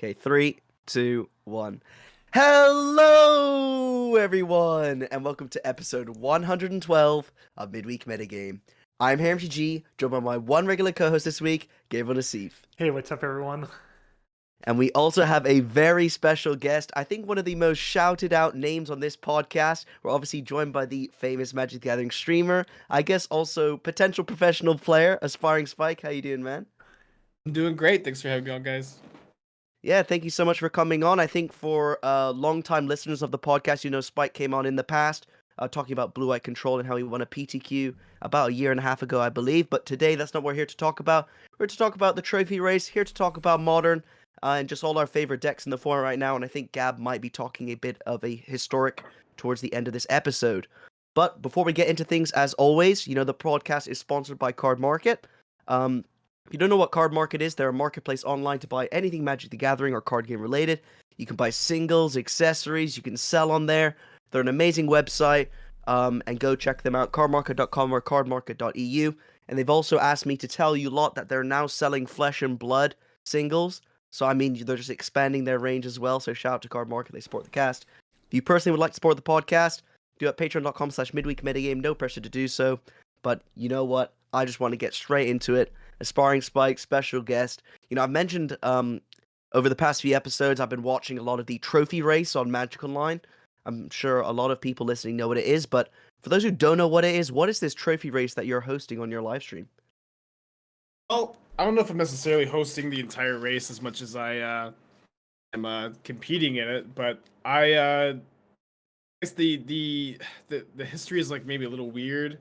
Okay, three, two, one. Hello, everyone, and welcome to episode 112 of Midweek Metagame. I'm HaramGG, joined by my one regular co-host this week, Gabriel Nassif. Hey, what's up, everyone? And we also have a very special guest, I think one of the most shouted out names on this podcast. We're obviously joined by the famous Magic the Gathering streamer, I guess also potential professional player, AspiringSpike. How you doing, man? I'm doing great. Thanks for having me on, guys. Yeah, thank you so much for coming on. I think for long-time listeners of the podcast, you know Spike came on in the past, talking about blue-white control and how he won a PTQ about a year and a half ago, I believe. But today, that's not what we're here to talk about. We're here to talk about the trophy race, here to talk about Modern, and just all our favorite decks in the format right now. And I think Gab might be talking a bit of a historic towards the end of this episode. But before we get into things, as always, you know the podcast is sponsored by Card Market. If you don't know what Card Market is, they're a marketplace online to buy anything Magic the Gathering or card game related. You can buy singles, accessories, you can sell on there. They're an amazing website, and go check them out, cardmarket.com or cardmarket.eu. And they've also asked me to tell you lot that they're now selling Flesh and Blood singles. So, I mean, they're just expanding their range as well. So, shout out to Card Market, they support the cast. If you personally would like to support the podcast, do it at patreon.com/midweekmetagame. No pressure to do so. But you know what? I just want to get straight into it. AspiringSpike, special guest. You know, I've mentioned over the past few episodes, I've been watching a lot of the trophy race on Magic Online. I'm sure a lot of people listening know what it is, but for those who don't know what it is, what is this trophy race that you're hosting on your live stream? Well, I don't know if I'm necessarily hosting the entire race as much as I am competing in it, but I guess the history is like maybe a little weird.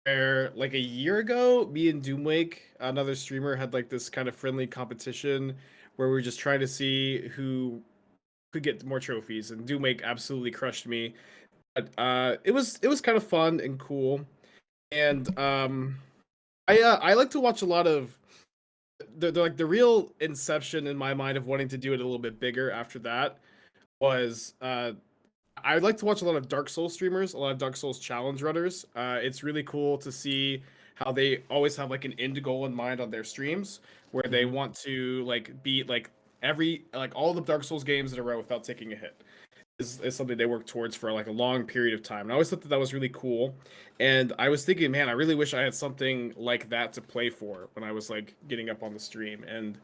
Where like a year ago, me and Doomwake, another streamer, had like this kind of friendly competition where we were just trying to see who could get more trophies, and Doomwake absolutely crushed me. But it was kind of fun and cool, and I like to watch a lot of the real inception in my mind of wanting to do it a little bit bigger after that was I like to watch a lot of Dark Souls streamers, a lot of Dark Souls challenge runners. It's really cool to see how they always have like an end goal in mind on their streams, where they want to like beat like all the Dark Souls games in a row without taking a hit. Is something they work towards for like a long period of time. And I always thought that that was really cool. And I was thinking, man, I really wish I had something like that to play for when I was like getting up on the stream. And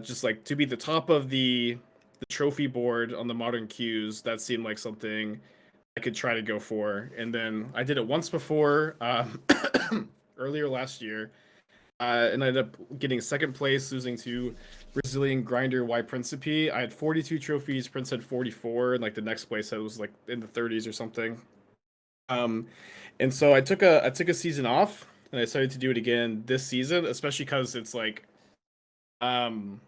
just like to be the top of the trophy board on the modern queues, that seemed like something I could try to go for. And then I did it once before, earlier last year, and I ended up getting second place, losing to Brazilian grinder Y Principe. I had 42 trophies, Prince had 44, and like the next place I was like in the 30s or something. Um, and so I took a season off, and I decided to do it again this season, especially because it's like um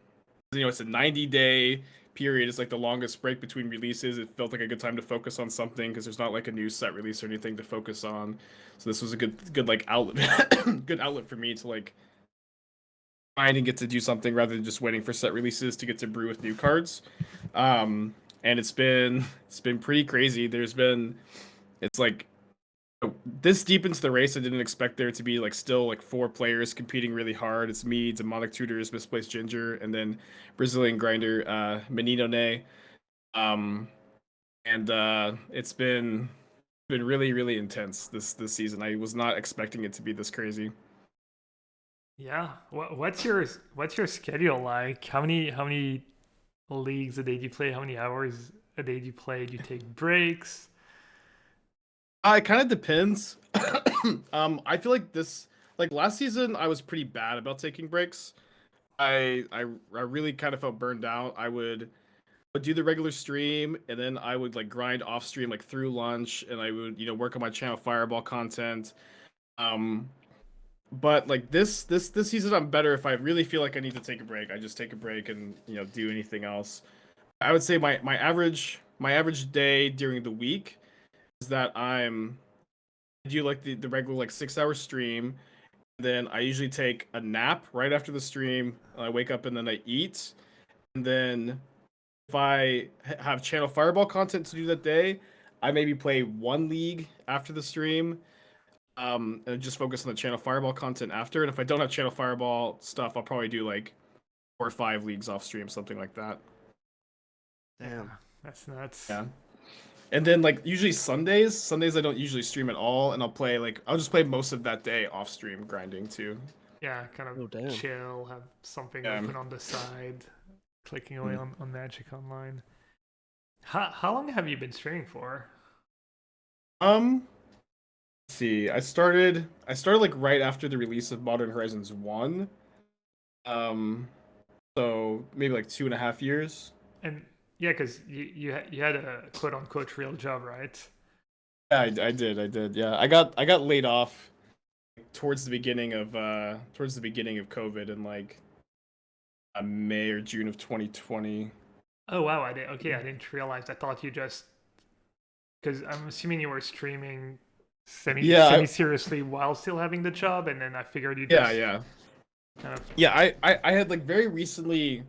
it's a 90-day period. It's like the longest break between releases. It felt like a good time to focus on something because there's not like a new set release or anything to focus on. So this was a good like outlet, good outlet for me to like find and get to do something rather than just waiting for set releases to get to brew with new cards. And it's been pretty crazy. It's like this deep into the race, I didn't expect there to be like still like four players competing really hard. It's me, Demonic Tutors, Misplaced Ginger, and then Brazilian Grinder, Menino Ne. Um, and it's been really really intense this season. I was not expecting it to be this crazy. Yeah, what's your schedule like? How many leagues a day do you play? How many hours a day do you play? Do you take breaks? It kind of depends. I feel like like last season, I was pretty bad about taking breaks. I really kind of felt burned out. I would do the regular stream, and then I would like grind off stream like through lunch, and I would work on my channel Fireball content. Um, but like this season, I'm better if I really feel like I need to take a break. I just take a break and do anything else. I would say my average day during the week is that I do like the regular like 6 hour stream. Then I usually take a nap right after the stream. I wake up and then I eat. And then if I have channel Fireball content to do that day, I maybe play one league after the stream. And just focus on the channel Fireball content after. And if I don't have channel Fireball stuff, I'll probably do like 4 or 5 leagues off stream, something like that. Damn. That's nuts. Yeah. And then like usually Sundays I don't usually stream at all, and I'll just play most of that day off stream grinding too. Yeah, kind of Oh, damn. chill, have something Yeah. open on the side, clicking away on Magic Online. How long have you been streaming for? Let's see. I started like right after the release of Modern Horizons 1. So maybe like 2.5 years. And yeah, because you had a quote unquote real job, right? Yeah, I did. Yeah, I got laid off towards the beginning of COVID in like May or June of 2020. Oh wow, I didn't realize. I thought you just because I'm assuming you were streaming semi seriously while still having the job, and then I figured you just kind of I had like very recently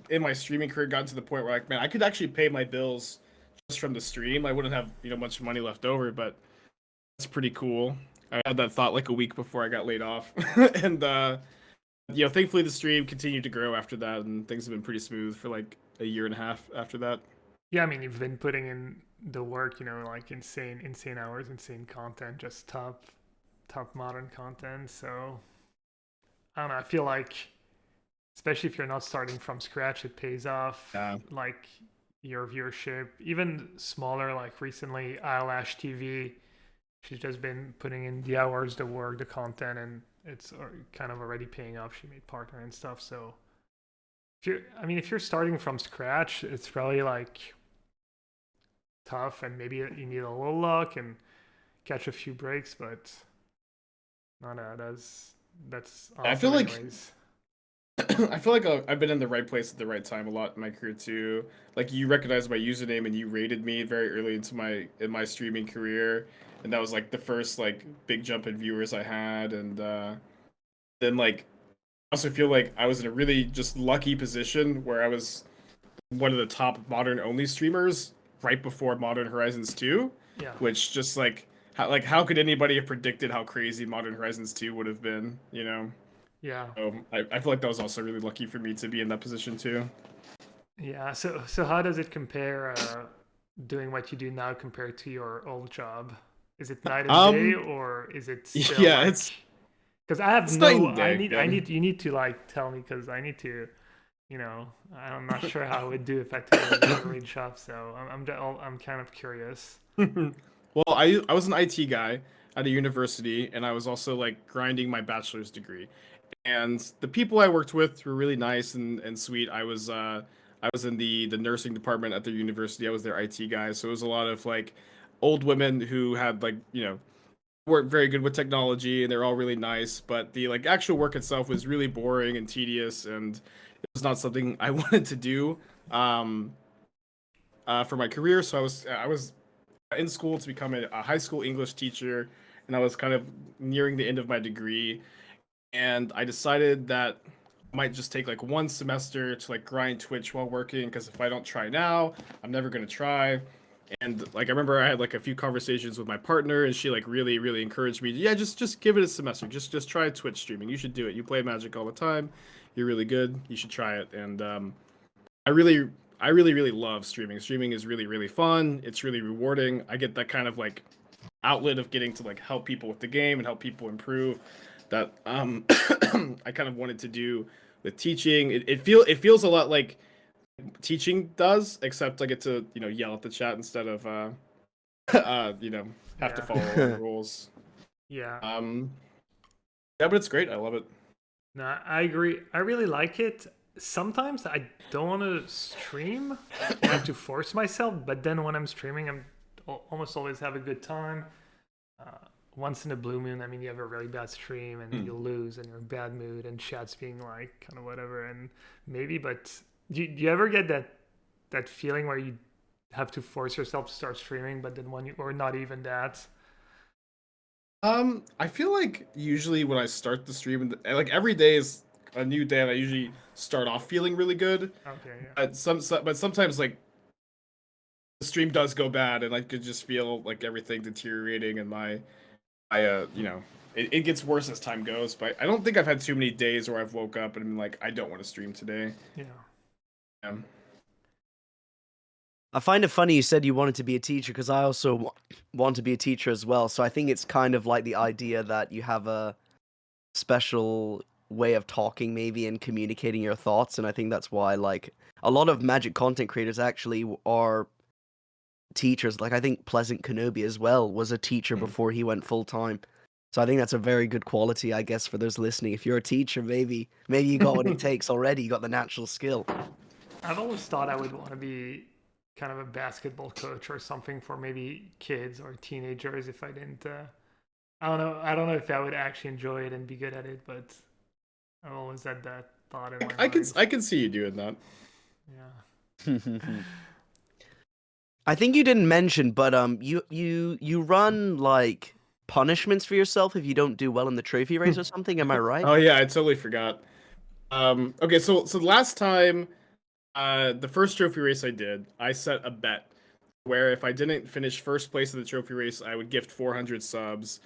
in my streaming career gotten to the point where like, man, I could actually pay my bills just from the stream. I wouldn't have much money left over, but that's pretty cool. I had that thought like a week before I got laid off, and thankfully the stream continued to grow after that, and things have been pretty smooth for like a year and a half after that. Yeah, I mean, you've been putting in the work, like insane hours, insane content, just top modern content. So I don't know. I feel like, especially if you're not starting from scratch, it pays off. Yeah. Like your viewership, even smaller. Like recently, Eyelash TV, she's just been putting in the hours, the work, the content, and it's kind of already paying off. She made partner and stuff. So if you're starting from scratch, it's probably like tough, and maybe you need a little luck and catch a few breaks, but no, that's awesome. I feel anyways. I feel like I've been in the right place at the right time a lot in my career too. Like you recognized my username and you rated me very early in my streaming career, and that was like the first like big jump in viewers I had, and then like I also feel like I was in a really just lucky position where I was one of the top modern only streamers right before Modern Horizons 2. Yeah. Which just like how could anybody have predicted how crazy Modern Horizons 2 would have been, Yeah. I feel like that was also really lucky for me to be in that position too. Yeah. So how does it compare doing what you do now compared to your old job? Is it night and day, or is it still it's because I have you need to like tell me, because I need to, I'm not sure how I would do effectively in a read shop, so I'm kind of curious. Well, I was an IT guy at a university, and I was also like grinding my bachelor's degree. And the people I worked with were really nice and sweet. I was in the nursing department at their university. I was their IT guy, so it was a lot of like old women who had like weren't very good with technology, and they're all really nice. But the like actual work itself was really boring and tedious, and it was not something I wanted to do for my career. So I was in school to become a high school English teacher, and I was kind of nearing the end of my degree. And I decided that I might just take like one semester to like grind Twitch while working, because if I don't try now, I'm never gonna try. And like I remember I had like a few conversations with my partner, and she like really, really encouraged me. Yeah, just give it a semester. Just try Twitch streaming. You should do it. You play Magic all the time. You're really good. You should try it. And I really, really love streaming. Streaming is really, really fun. It's really rewarding. I get that kind of like outlet of getting to like help people with the game and help people improve. That I kind of wanted to do with teaching. It feels a lot like teaching does, except I get to yell at the chat instead of have to follow all the rules. Yeah. Yeah, but it's great. I love it. No, I agree. I really like it. Sometimes I don't want to stream. I have to force myself, but then when I'm streaming, I'm almost always have a good time. Once in a blue moon, you have a really bad stream and you'll lose and you're in bad mood and chat's being like kind of whatever, and maybe, but do you ever get that feeling where you have to force yourself to start streaming, but then or not even that? I feel like usually when I start the stream, like every day is a new day, and I usually start off feeling really good. Okay, yeah. But sometimes like the stream does go bad, and I could just feel like everything deteriorating, and my it gets worse as time goes. But I don't think I've had too many days where I've woke up and been like, I don't want to stream today. Yeah. I find it funny you said you wanted to be a teacher because I also want to be a teacher as well. So I think it's kind of like the idea that you have a special way of talking maybe and communicating your thoughts, and I think that's why like a lot of Magic content creators actually are teachers. Like I think Pleasant Kenobi as well was a teacher before he went full time. So I think that's a very good quality, I guess, for those listening. If you're a teacher, maybe you got what it takes already. You got the natural skill. I've always thought I would want to be kind of a basketball coach or something for maybe kids or teenagers if I didn't. I don't know. I don't know if I would actually enjoy it and be good at it, but I've always had that thought in my mind. I can see you doing that. Yeah. I think you didn't mention, but you run like punishments for yourself if you don't do well in the trophy race or something. Am I right? Oh yeah, I totally forgot. Okay, so last time, the first trophy race I did, I set a bet where if I didn't finish first place in the trophy race, I would gift 400 subs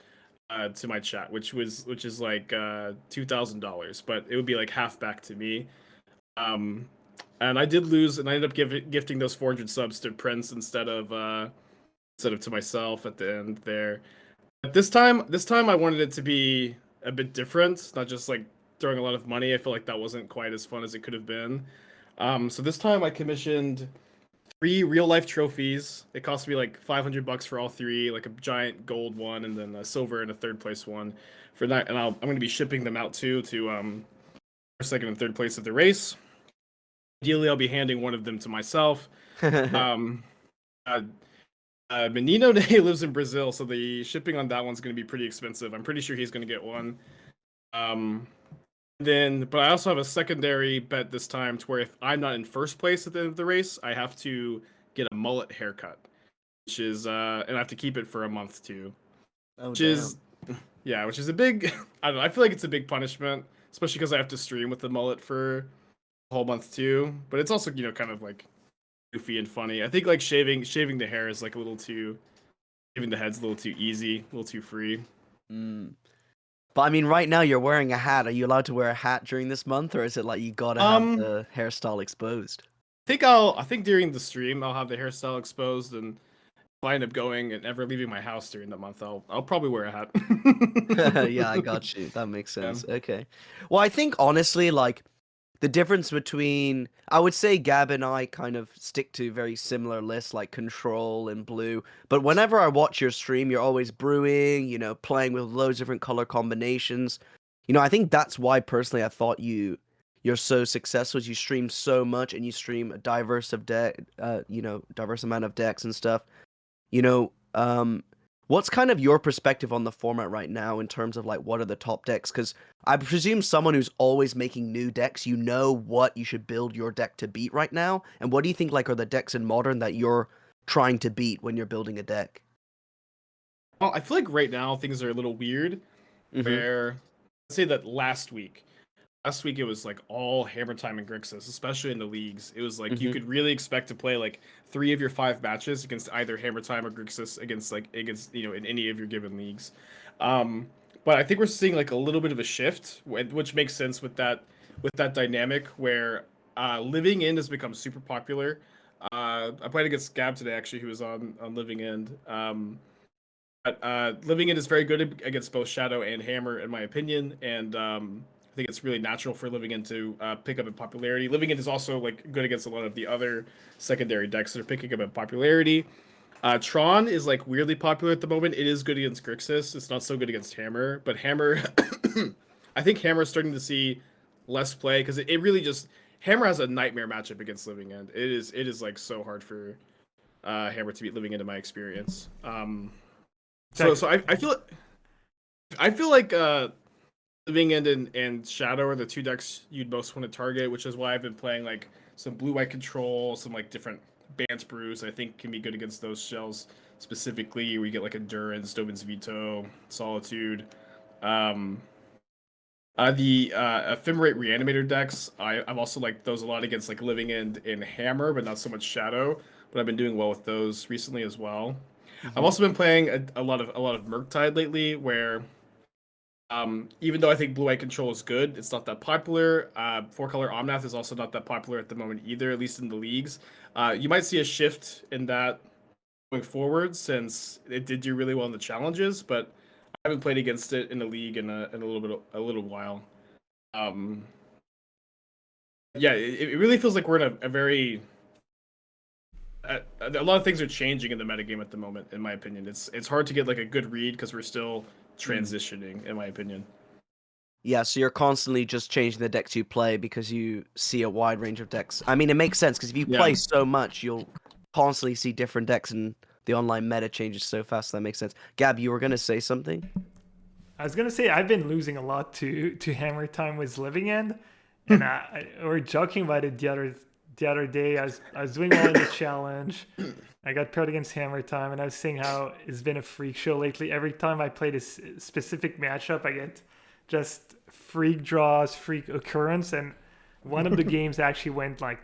to my chat, which is like $2,000, but it would be like half back to me. And I did lose, and I ended up gifting those 400 subs to Prince instead of to myself at the end there. But this time I wanted it to be a bit different, not just like throwing a lot of money. I feel like that wasn't quite as fun as it could have been. So this time I commissioned 3 real life trophies. It cost me like $500 for all 3, like a giant gold one and then a silver and a third place one for that. And I'm going to be shipping them out too to second and third place of the race. Ideally, I'll be handing one of them to myself. Menino Day lives in Brazil, so the shipping on that one's going to be pretty expensive. I'm pretty sure he's going to get one. But I also have a secondary bet this time to where if I'm not in first place at the end of the race, I have to get a mullet haircut, which is and I have to keep it for a month too. Oh, which is a big. I don't know. I feel like it's a big punishment, especially because I have to stream with the mullet for a whole month too. But it's also kind of like goofy and funny. I think like shaving the hair is like a little too. Shaving the head's a little too easy, a little too free. But I mean, right now you're wearing a hat. Are you allowed to wear a hat during this month, or is it like you gotta have the hairstyle exposed? I think during the stream I'll have the hairstyle exposed, and if I end up going and never leaving my house during the month, I'll probably wear a hat. Yeah, I got you. That makes sense. Yeah. Okay. Well, I think honestly, like the difference between I would say Gab and I kind of stick to very similar lists like Control and Blue. But whenever I watch your stream, you're always brewing, playing with loads of different color combinations. I think that's why personally I thought you're so successful. Is you stream so much and you stream a diverse amount of decks and stuff. What's kind of your perspective on the format right now in terms of like what are the top decks? Because I presume someone who's always making new decks, what you should build your deck to beat right now. And what do you think like are the decks in Modern that you're trying to beat when you're building a deck? Well, I feel like right now things are a little weird. Where let's say that last week it was like all Hammer Time and Grixis, especially in the leagues. It was like you could really expect to play like 3 of your 5 matches against either Hammer Time or Grixis against in any of your given leagues. But I think we're seeing like a little bit of a shift, which makes sense with that dynamic where Living End has become super popular. I played against Gab today actually, who was on Living End. But Living End is very good against both Shadow and Hammer, in my opinion, and I think it's really natural for Living End to pick up in popularity. Living End is also like good against a lot of the other secondary decks that are picking up in popularity. Tron is like weirdly popular at the moment. It is good against Grixis. It's not so good against Hammer, but Hammer, I think Hammer is starting to see less play because it really just Hammer has a nightmare matchup against Living End. It is like so hard for Hammer to beat Living End in my experience. So I feel like Living End and Shadow are the 2 decks you'd most want to target, which is why I've been playing like some blue-white control, some like different Bance brews I think can be good against those shells specifically. We get like Endurance, Dovin's Veto, Solitude. The Ephemerate Reanimator decks, I've also liked those a lot against like Living End and Hammer, but not so much Shadow. But I've been doing well with those recently as well. I've also been playing a lot of Murktide lately, where Even though I think blue-white control is good, it's not that popular. Four-color Omnath is also not that popular at the moment either, at least in the leagues. You might see a shift in that going forward since it did do really well in the challenges, but I haven't played against it in the league in a little while. Yeah, it really feels like we're in a very a lot of things are changing in the metagame at the moment, in my opinion. It's hard to get like a good read because we're still transitioning, in my opinion. Yeah, so you're constantly just changing the decks you play because you see a wide range of decks. I mean, it makes sense because if you play so much, you'll constantly see different decks, and the online meta changes so fast. That makes sense. Gab, you were gonna say something? I was gonna say I've been losing a lot to Hammer Time with Living End, and we were joking about it the other day. I was doing well in the challenge. I got paired against Hammer Time, and I was saying how it's been a freak show lately. Every time I play this specific matchup, I get just freak draws, freak occurrence, and one of the games actually went like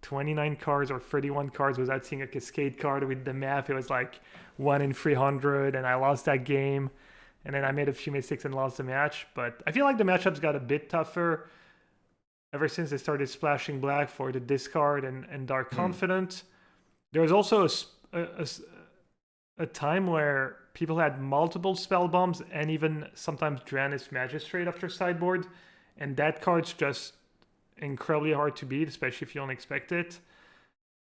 29 cards or 31 cards without seeing a cascade card with the map. It was like 1 in 300, and I lost that game. And then I made a few mistakes and lost the match. But I feel like the matchups got a bit tougher ever since they started splashing black for the discard and Dark Confident. There was also a time where people had multiple spell bombs and even sometimes Dranis Magistrate after sideboard. And that card's just incredibly hard to beat, especially if you don't expect it.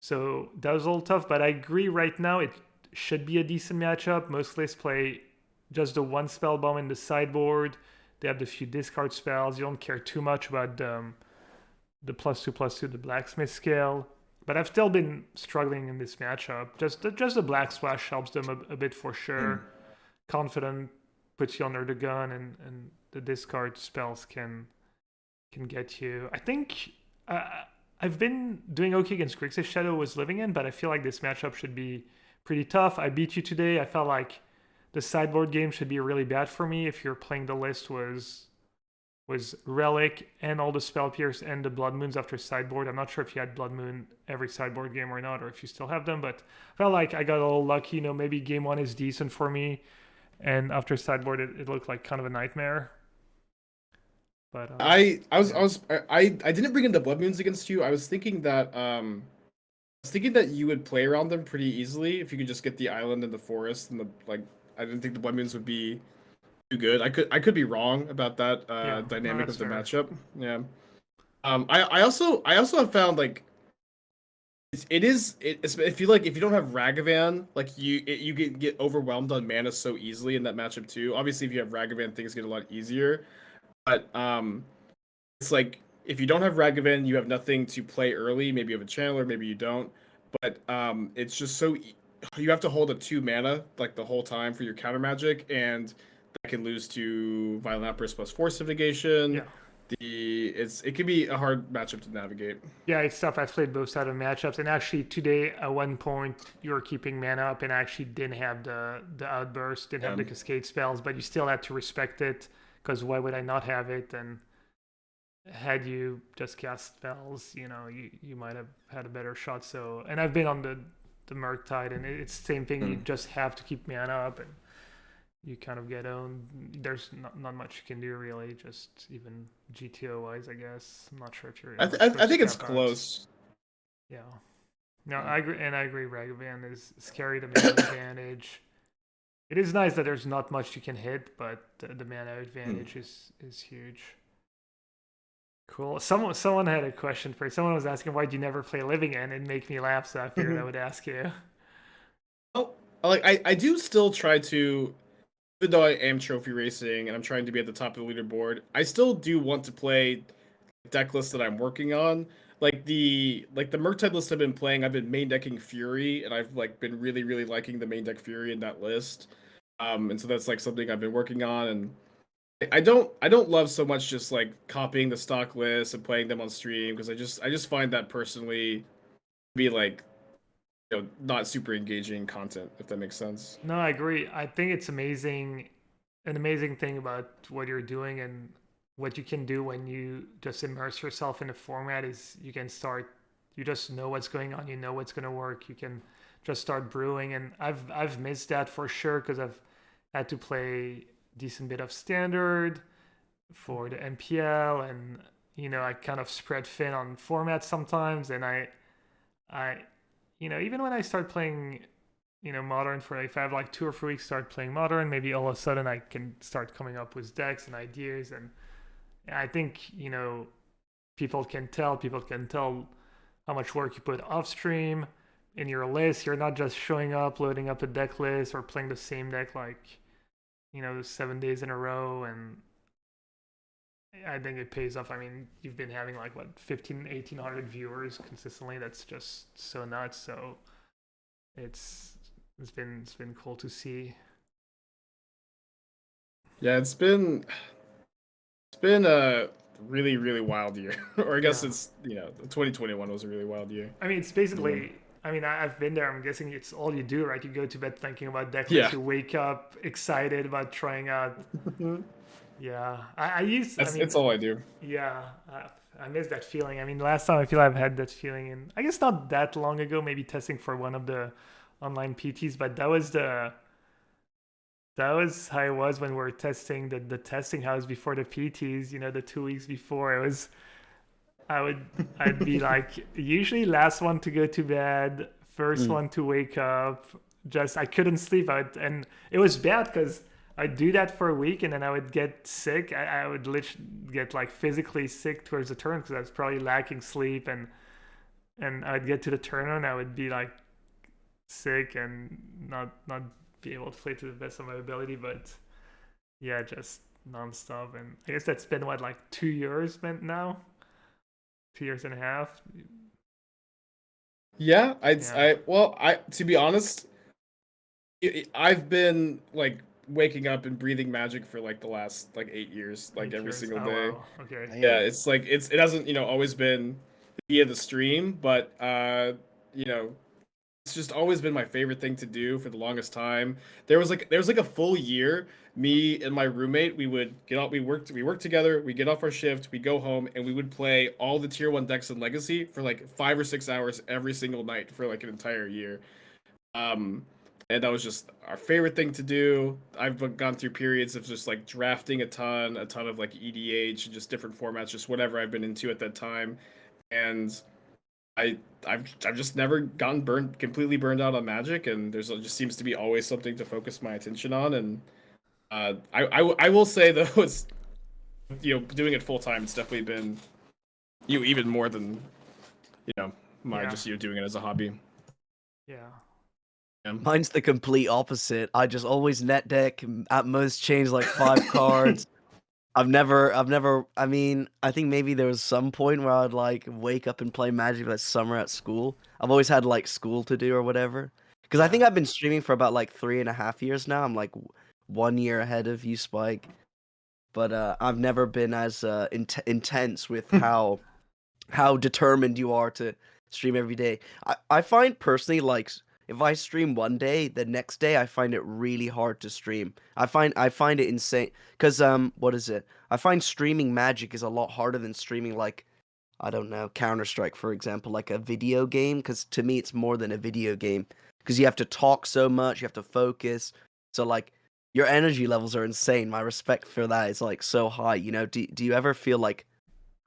So that was a little tough. But I agree right now it should be a decent matchup. Most lists play just the one spell bomb in the sideboard. They have the few discard spells. You don't care too much about the +2/+2, the blacksmith scale. But I've still been struggling in this matchup. Just the black splash helps them a bit for sure. Confident puts you under the gun, and the discard spells can get you. I think I've been doing okay against Grixis Shadow was Living In, but I feel like this matchup should be pretty tough. I beat you today. I felt like the sideboard game should be really bad for me if you're playing the list was Relic and all the Spell Pierce and the Blood Moons after sideboard. I'm not sure if you had Blood Moon every sideboard game or not, or if you still have them, but I felt like I got a little lucky. You know, maybe game one is decent for me, and after sideboard it looked like kind of a nightmare. But I didn't bring in the Blood Moons against you. I was thinking that you would play around them pretty easily if you could just get the island and the forest and I didn't think the Blood Moons would be too good. I could be wrong about that dynamic of the matchup. Yeah. I also have found like it's if you don't have Ragavan, like you get overwhelmed on mana so easily in that matchup too. Obviously if you have Ragavan, things get a lot easier. But it's like if you don't have Ragavan, you have nothing to play early. Maybe you have a Channeler, maybe you don't. But it's just so you have to hold a 2 mana like the whole time for your counter magic, and that can lose to Violent Outburst plus Force of Negation. yeah. It can be a hard matchup to navigate. Yeah, it's tough. I've played both sides of matchups, and actually today at one point you were keeping mana up and actually didn't have the outburst, didn't have the cascade spells, but you still had to respect it because why would I not have it? And had you just cast spells, you know, you might have had a better shot. So, and I've been on the Murktide, and it's the same thing. You just have to keep mana up, and you kind of get owned. There's not much you can do really, just even GTO wise, I guess. I'm not sure if you're. I think it's close. Yeah. No, I agree, and I agree. Ragavan is scary to mana advantage. It is nice that there's not much you can hit, but the mana advantage is huge. Cool. Someone had a question for you. Someone was asking why do you never play Living In, and make me laugh, so I figured I would ask you. Oh, like I do still try to, even though I am trophy racing and I'm trying to be at the top of the leaderboard, I still do want to play deck lists that I'm working on. Like the Murktide list I've been playing, I've been main decking Fury, and I've like been really liking the main deck Fury in that list. And so that's like something I've been working on, and I don't love so much just like copying the stock lists and playing them on stream, because I just find that personally be like, you know, not super engaging content, if that makes sense. No, I agree. I think it's amazing. An amazing thing about what you're doing and what you can do when you just immerse yourself in a format is you just know what's going on, you know what's going to work, you can just start brewing. And I've missed that for sure, because I've had to play decent bit of standard for the MPL, and I kind of spread thin on formats sometimes, and I even when I start playing modern, for if I have like 2 or 3 weeks start playing modern, maybe all of a sudden I can start coming up with decks and ideas, and I think people can tell how much work you put off stream in your list. You're not just showing up, loading up a deck list, or playing the same deck like 7 days in a row. And I think it pays off. I mean, you've been having like what 1,800 viewers consistently. That's just so nuts. So it's been cool to see. Yeah, it's been a really, really wild year. Or I guess it's 2021 was a really wild year. I mean, it's basically. I mean, I've been there. I'm guessing it's all you do, right? You go to bed thinking about deck lists. You wake up excited about trying out. Yeah, It's all I do. Yeah, I miss that feeling. I mean, last time I feel I've had that feeling, and I guess not that long ago, maybe testing for one of the online PTs, but that was how it was when we were testing the testing house before the PTs. The 2 weeks before, it was. I'd be like usually last one to go to bed, first one to wake up. I couldn't sleep out, and it was bad because I'd do that for a week and then I would get sick. I would literally get like physically sick towards the turn because I was probably lacking sleep, and I'd get to the turn and I would be like sick and not be able to play to the best of my ability. But yeah, just nonstop. And I guess that's been what, like 2 years now. 2 years and a half. Yeah, to be honest, I've been like waking up and breathing magic for like the last like 8 years, like every single day. Wow. Okay. Yeah, it's like it hasn't always been via the stream, but it's just always been my favorite thing to do for the longest time. There was like a full year, me and my roommate, we would get out, we worked together, we get off our shift, we go home, and we would play all the tier 1 decks in Legacy for like 5 or 6 hours every single night for like an entire year. And that was just our favorite thing to do. I've gone through periods of just like drafting a ton of like EDH and just different formats, just whatever I've been into at that time. And I've just never gotten completely burned out on Magic, and there's just seems to be always something to focus my attention on. And I will say though, it's doing it full time, it's definitely been even more than just doing it as a hobby. Yeah. Mine's the complete opposite. I just always net deck, at most change like 5 cards. I've never, I mean, I think maybe there was some point where I'd like wake up and play Magic like summer at school. I've always had like school to do or whatever. Because I think I've been streaming for about like 3.5 years now. I'm like 1 year ahead of you, Spike. But I've never been as intense with how determined you are to stream every day. I find personally like if I stream one day, the next day I find it really hard to stream. I find it insane because what is it? I find streaming Magic is a lot harder than streaming like I don't know, Counter-Strike for example, like a video game, because to me it's more than a video game because you have to talk so much, you have to focus. So like your energy levels are insane. My respect for that is like so high, Do you ever feel like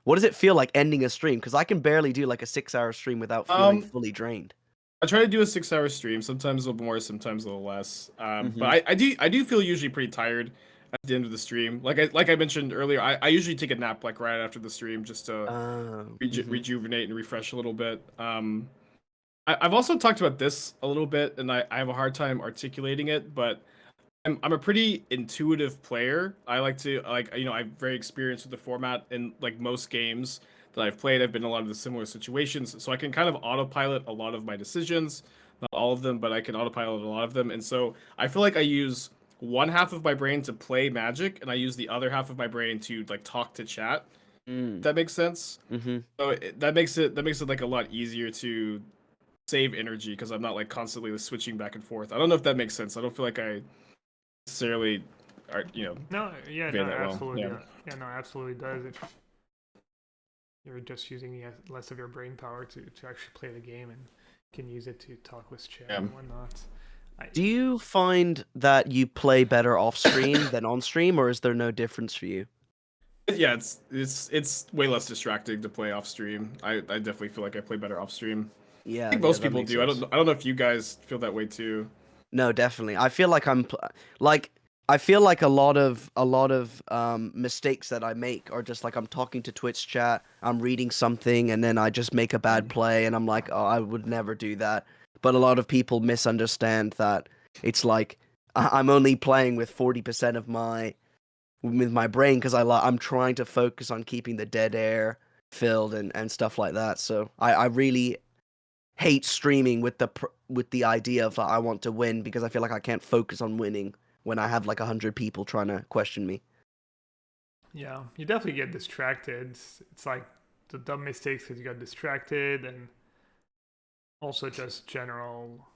what does it feel like ending a stream? Because I can barely do like a 6-hour stream without feeling fully drained. I try to do a 6-hour stream, sometimes a little more, sometimes a little less. But I do feel usually pretty tired at the end of the stream. Like I mentioned earlier, I usually take a nap like right after the stream just to rejuvenate and refresh a little bit. I've also talked about this a little bit, and I have a hard time articulating it, but I'm a pretty intuitive player. I like to I'm very experienced with the format in like most games that I've played. I've been in a lot of the similar situations, so I can kind of autopilot a lot of my decisions. Not all of them, but I can autopilot a lot of them. And so I feel like I use one half of my brain to play Magic, and I use the other half of my brain to like talk to chat. If that makes sense. So that makes it like a lot easier to save energy because I'm not like constantly switching back and forth. I don't know if that makes sense. I don't feel like I necessarily are absolutely. Well. Yeah, no, absolutely does. You're just using less of your brain power to actually play the game and can use it to talk with chat and whatnot. Do you find that you play better off stream than on stream, or is there no difference for you? Yeah, it's way less distracting to play off stream. I definitely feel like I play better off stream. I Yeah, think yeah, most that people makes do. sense. I don't know if you guys feel that way too. No, definitely. I feel like like I feel like a lot of mistakes that I make are just like I'm talking to Twitch chat, I'm reading something, and then I just make a bad play, and I'm like, oh, I would never do that. But a lot of people misunderstand that it's like I'm only playing with 40% of my brain because I'm trying to focus on keeping the dead air filled and stuff like that. So I really hate streaming with the idea of I want to win because I feel like I can't focus on winning when I have like 100 people trying to question me. Yeah, you definitely get distracted. It's like the dumb mistakes because you got distracted, and also just general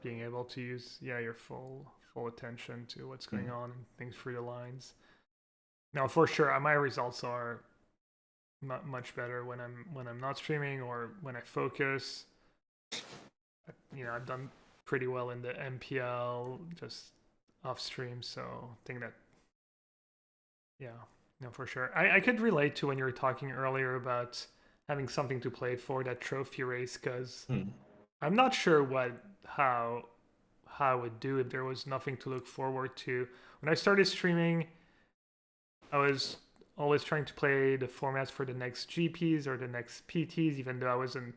being able to use your full attention to what's going on and things through the lines. Now, for sure, my results are much better when I'm not streaming or when I focus. I've done pretty well in the MPL just off stream, so I think that yeah, no, for sure. I could relate to when you were talking earlier about having something to play for that trophy race because I'm not sure how I would do if there was nothing to look forward to. When I started streaming, I was always trying to play the formats for the next GPs or the next PTs, even though I wasn't,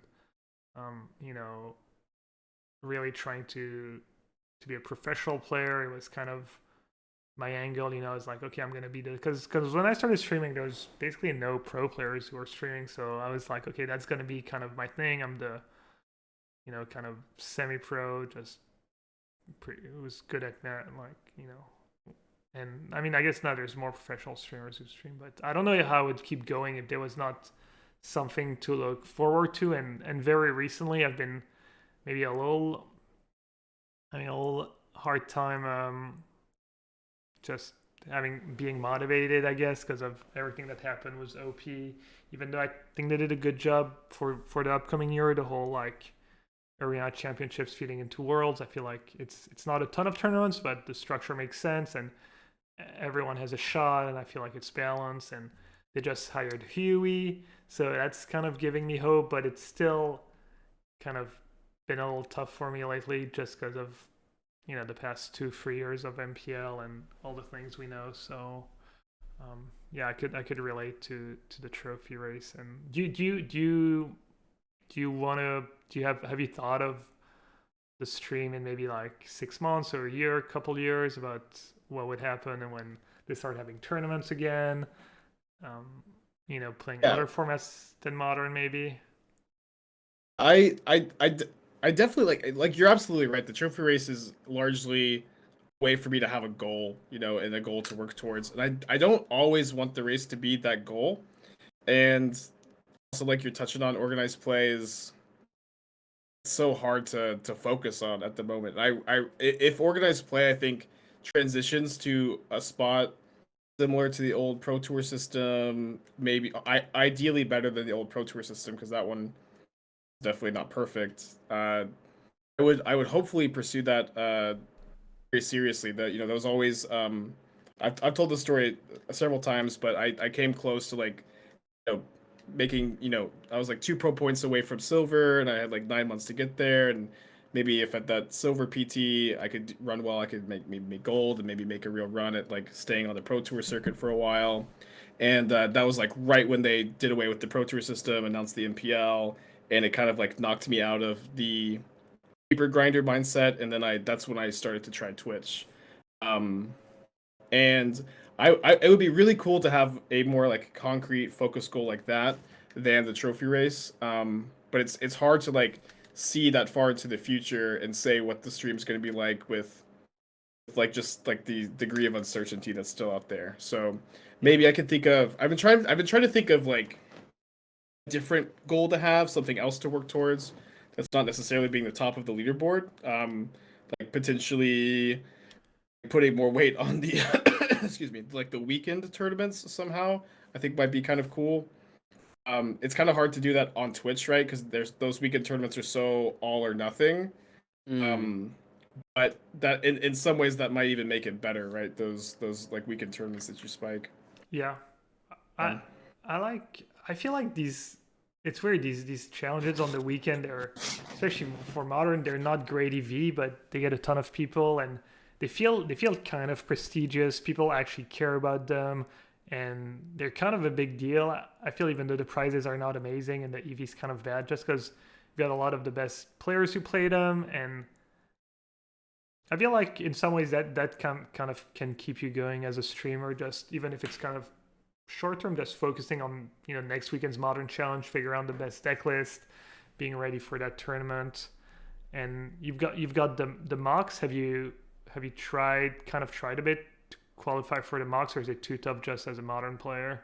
you know, really trying to be a professional player. It was kind of my angle, is like, okay, I'm gonna be the because when I started streaming, there was basically no pro players who were streaming, so I was like, okay, that's gonna be kind of my thing. I'm the kind of semi-pro, just it was good at that, and I mean, I guess now there's more professional streamers who stream, but I don't know how it would keep going if there was not something to look forward to. And very recently, I've been maybe a little hard time just being motivated, I guess, because of everything that happened was OP. Even though I think they did a good job for the upcoming year, the whole like arena championships feeding into worlds. I feel like it's not a ton of tournaments, but the structure makes sense and everyone has a shot, and I feel like it's balanced. And they just hired Huey, so that's kind of giving me hope, but it's still kind of been a little tough for me lately just because of the past 2-3 years of MPL and all the things we know. So yeah, I could relate to the trophy race. And have you thought of the stream in maybe like 6 months or a year, couple years, about what would happen and when they start having tournaments again? Playing Yeah, other formats than modern, maybe. I I I, d- I definitely like you're absolutely right. The trophy race is largely a way for me to have a goal, and a goal to work towards. And I don't always want the race to be that goal. And also, like you're touching on, organized play is so hard to focus on at the moment. If organized play, I think transitions to a spot similar to the old Pro Tour system, maybe ideally better than the old Pro Tour system because that one is definitely not perfect. I would hopefully pursue that very seriously. That was always I've told the story several times, but I came close to like making I was like 2 pro points away from silver, and I had like 9 months to get there. And maybe if at that silver PT I could run well, I could make gold and maybe make a real run at like staying on the Pro Tour circuit for a while. And that was like right when they did away with the Pro Tour system, announced the MPL, and it kind of like knocked me out of the keeper grinder mindset. And then that's when I started to try Twitch. Um, and it would be really cool to have a more like concrete focus goal like that than the trophy race. But it's hard to like see that far into the future and say what the stream's going to be like with like just like the degree of uncertainty that's still out there. So maybe I could think of I've been trying to think of like a different goal to have, something else to work towards that's not necessarily being the top of the leaderboard. Like potentially putting more weight on the excuse me, like the weekend tournaments somehow. I think might be kind of cool. It's kind of hard to do that on Twitch, right? Because there's those weekend tournaments are so all or nothing. Mm. but that in some ways that might even make it better, right? Those like weekend tournaments that you spike. Yeah, I Um, I feel like it's weird, these challenges on the weekend are, especially for modern, they're not great EV, but they get a ton of people and they feel kind of prestigious. People actually care about them and they're kind of a big deal. I feel even though the prizes are not amazing and the EV's kind of bad, just because we got a lot of the best players who play them, and I feel like in some ways that kind of can keep you going as a streamer, just even if it's kind of short term, just focusing on next weekend's modern challenge, figure out the best deck list, being ready for that tournament. And you've got the mocks. Have you tried a bit to qualify for the mocks, or is it too tough just as a modern player?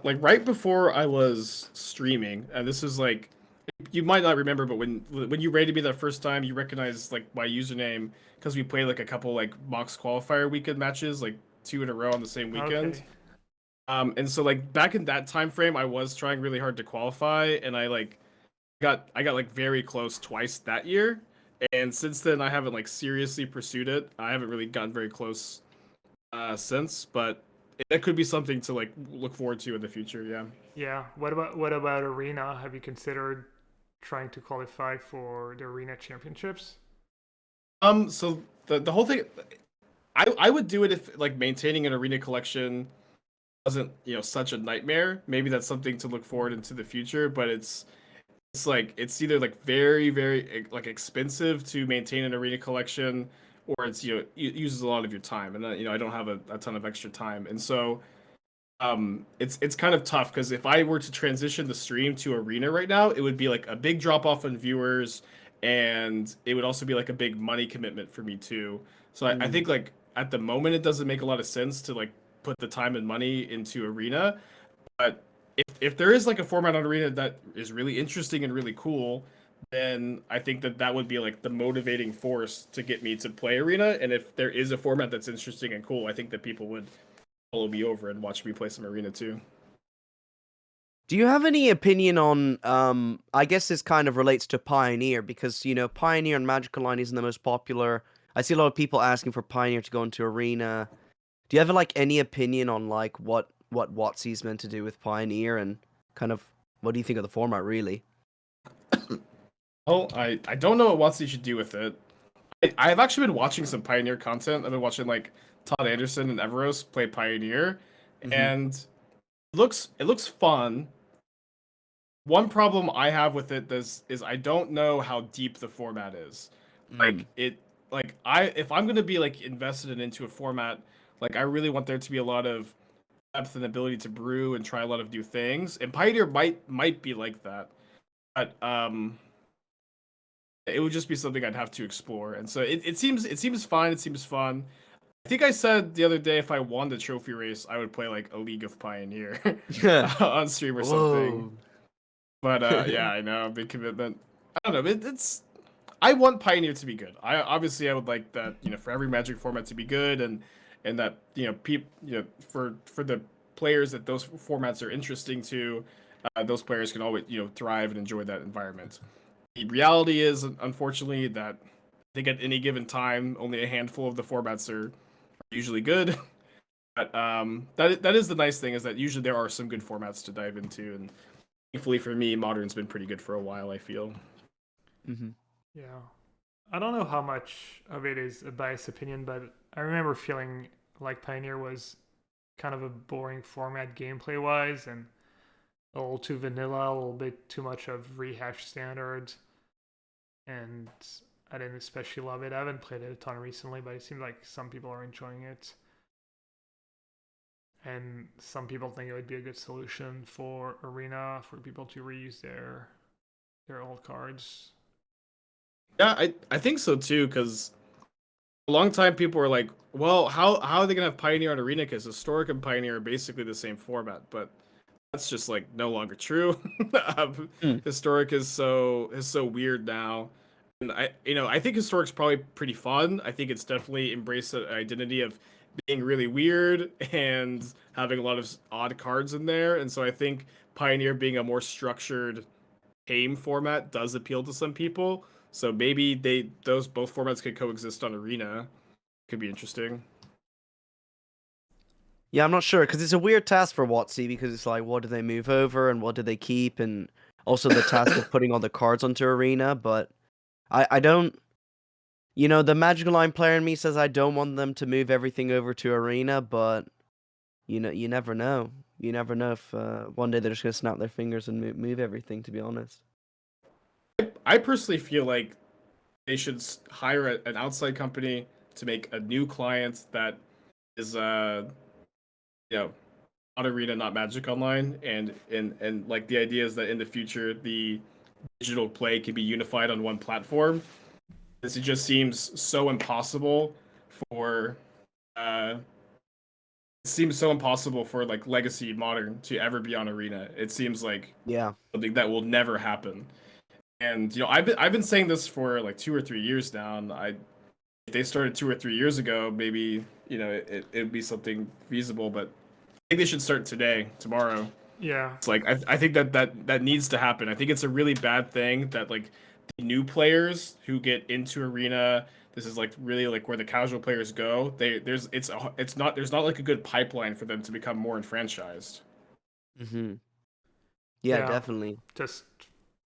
like right before I was streaming, and this is like you might not remember, but when you rated me that first time, you recognized like my username because we played like a couple like Mox qualifier weekend matches, like 2 in a row on the same weekend. Okay. And so like back in that time frame, I was trying really hard to qualify, and I got like very close twice that year. And since then, I haven't like seriously pursued it. I haven't really gotten very close since, but that could be something to like look forward to in the future. Yeah. Yeah. What about arena? Have you considered trying to qualify for the arena championships? So the whole thing, I would do it if like maintaining an arena collection wasn't such a nightmare. Maybe that's something to look forward into the future, but it's like it's either like very like expensive to maintain an arena collection, or it's it uses a lot of your time, and I don't have a ton of extra time, and so it's kind of tough because if I were to transition the stream to arena right now, it would be like a big drop off in viewers, and it would also be like a big money commitment for me too. So I Mm. think like at the moment it doesn't make a lot of sense to like put the time and money into arena. But if there is like a format on arena that is really interesting and really cool, then I think that would be like the motivating force to get me to play arena. And if there is a format that's interesting and cool, I think that people would follow me over and watch me play some arena too. Do you have any opinion on I guess this kind of relates to Pioneer because Pioneer and Magic Online isn't the most popular. I see a lot of people asking for Pioneer to go into Arena. Do you have like any opinion on like what WotC's meant to do with Pioneer and kind of what do you think of the format really? Oh, I don't know what Watsi should do with it. I've actually been watching some Pioneer content. I've been watching like Todd Anderson and Everos play Pioneer, Mhm. and it looks fun. One problem I have with it is I don't know how deep the format is. Mm. Like it like I if I'm gonna be like invested into a format, like I really want there to be a lot of depth and ability to brew and try a lot of new things. And Pioneer might be like that. But it would just be something I'd have to explore. And so it seems fine, it seems fun. I think I said the other day if I won the trophy race, I would play like a League of Pioneer on stream or something. Whoa. But yeah, I know, big commitment. I don't know. It's I want Pioneer to be good. I would like that for every Magic format to be good, and that for the players that those formats are interesting to, those players can always thrive and enjoy that environment. The reality is, unfortunately, that I think at any given time, only a handful of the formats are usually good. But that is the nice thing, is that usually there are some good formats to dive into, and thankfully for me, Modern's been pretty good for a while, I feel. Mhm. Yeah. I don't know how much of it is a biased opinion, but I remember feeling like Pioneer was kind of a boring format gameplay wise and a little too vanilla, a little bit too much of rehashed standards, and I didn't especially love it. I haven't played it a ton recently, but it seems like some people are enjoying it, and some people think it would be a good solution for Arena for people to reuse their old cards. Yeah, I think so too, because a long time people were like, well, how are they gonna have Pioneer on Arena? Because Historic and Pioneer are basically the same format, but that's just like no longer true. Mm. Historic is so weird now, and I think Historic's probably pretty fun. I think it's definitely embraced the identity of being really weird and having a lot of odd cards in there, and so I think Pioneer being a more structured tame format does appeal to some people. So maybe those both formats could coexist on Arena. Could be interesting. Yeah, I'm not sure because it's a weird task for WotC because it's like, what do they move over and what do they keep, and also the task of putting all the cards onto Arena. But I don't, the Magical Line player in me says I don't want them to move everything over to Arena, but you never know. You never know if one day they're just gonna snap their fingers and move everything. To be honest. I personally feel like they should hire an outside company to make a new client that is on Arena, not Magic Online, and like the idea is that in the future the digital play can be unified on one platform. This just seems so impossible for uh it seems so impossible for like Legacy Modern to ever be on Arena. It seems like Yeah. something that will never happen. And I've been saying this for like 2 or 3 years now, and if they started 2 or 3 years ago, maybe it'd be something feasible. But I think they should start today, tomorrow. Yeah. It's like I think that needs to happen. I think it's a really bad thing that like the new players who get into Arena, this is like really like where the casual players go. There's not like a good pipeline for them to become more enfranchised. Mm-hmm. Yeah, Yeah. definitely. Just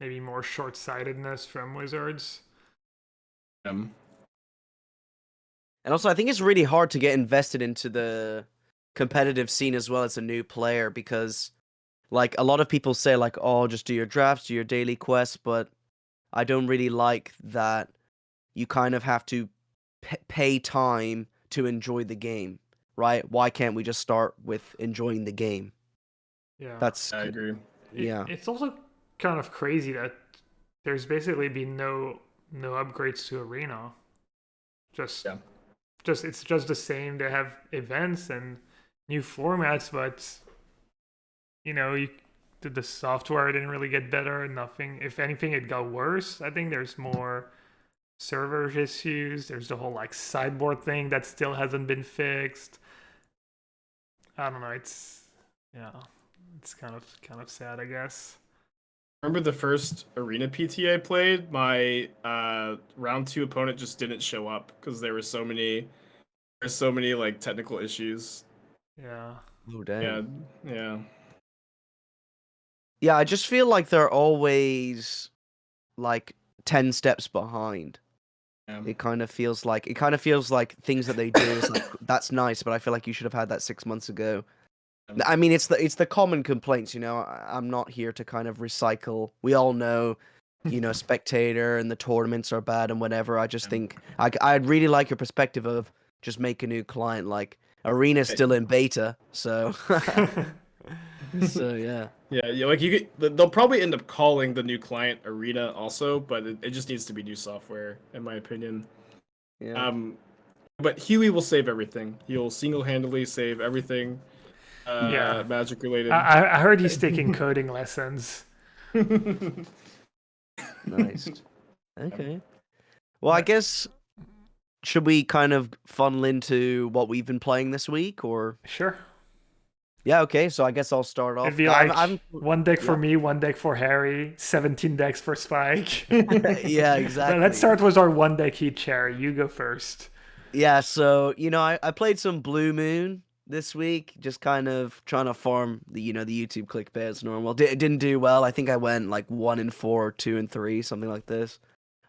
maybe more short-sightedness from Wizards. And also, I think it's really hard to get invested into the competitive scene as well as a new player because, like, a lot of people say, like, oh, just do your drafts, do your daily quests, but I don't really like that you kind of have to pay time to enjoy the game, right? Why can't we just start with enjoying the game? Yeah. That's, I agree. yeah. It's also kind of crazy that there's basically been no upgrades to Arena. Just it's just the same. They have events and new formats, but the software didn't really get better. Nothing. If anything, it got worse. I think there's more server issues. There's the whole like sideboard thing that still hasn't been fixed. I don't know. It's kind of sad, I guess. Remember the first Arena PT I played? My round 2 opponent just didn't show up because there were so many like technical issues. Yeah. Oh, damn. Yeah. Yeah, I just feel like they're always like 10 steps behind. Yeah. It kind of feels like things that they do is like that's nice, but I feel like you should have had that 6 months ago. I mean, it's the common complaints, I'm not here to kind of recycle. We all know, Spectator and the tournaments are bad and whatever. I just think I'd really like your perspective of just make a new client. Like Arena's still in beta, so so yeah. Yeah, like they'll probably end up calling the new client Arena also, but it just needs to be new software, in my opinion. Yeah. But Huey will save everything. He'll single-handedly save everything. Yeah. Magic related. I heard he's taking coding lessons. Nice. Okay. Well, I guess should we kind of funnel into what we've been playing this week, or? Sure. Yeah. Okay. So I guess I'll start off. It'd be like one deck for me, one deck for Harry, 17 decks for Spike. Yeah, exactly. Let's start with our one deck each, Harry. You go first. Yeah. So I played some Blue Moon this week, just kind of trying to farm the the YouTube clickbait as normal. It didn't do well. I think I went like 1-4, 2-3, something like this.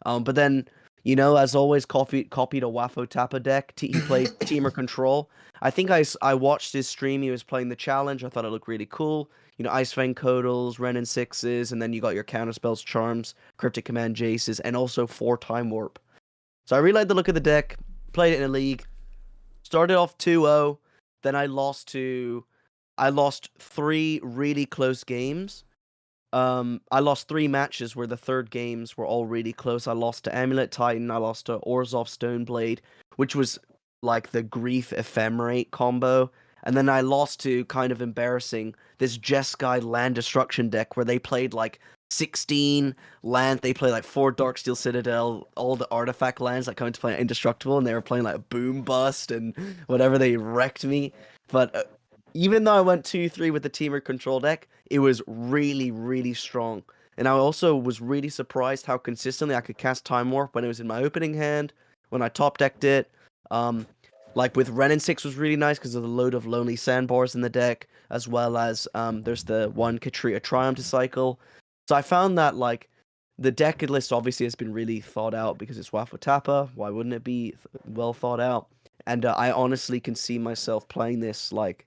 But then as always, copied a Wafo Tappa deck. He played Teamer Control. I think I watched his stream. He was playing the challenge. I thought it looked really cool. Ice Fang Codals, Ren and Sixes, and then you got your Counterspells, Charms, Cryptic Command Jaces, and also 4 Time Warp. So I really liked the look of the deck. Played it in a league. Started off 2-0. Then I lost 3 really close games. I lost 3 matches where the third games were all really close. I lost to Amulet Titan, I lost to Orzhov Stoneblade, which was like the Grief Ephemerate combo. And then I lost to, kind of embarrassing, this Jeskai Land Destruction deck where they played like 16 land. They played like 4 Darksteel Citadel, all the artifact lands that come into play Indestructible, and they were playing like Boom Bust and whatever. They wrecked me. But even though I went 2-3 with the Teamer Control deck, it was really, really strong. And I also was really surprised how consistently I could cast Time Warp when it was in my opening hand, when I top decked it. Like with Ren and 6 was really nice because of the load of Lonely Sandbars in the deck, as well as there's the one Katrita Triumph to cycle. So I found that like the deck list obviously has been really thought out because it's Waffle Tapper. Why wouldn't it be well thought out? And I honestly can see myself playing this like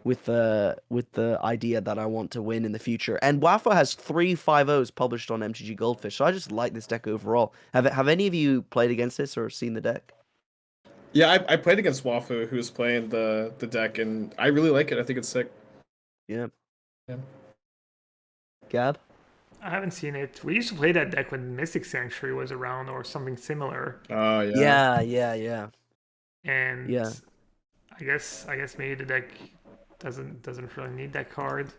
with the idea that I want to win in the future. And Waffle has 3 5-0s published on MTG Goldfish, so I just like this deck overall. Have any of you played against this or seen the deck? Yeah, I played against Wafu, who was playing the deck, and I really like it. I think it's sick. Yeah. Yeah. Gab? I haven't seen it. We used to play that deck when Mystic Sanctuary was around or something similar. Oh yeah. Yeah. And Yeah. I guess maybe the deck doesn't really need that card.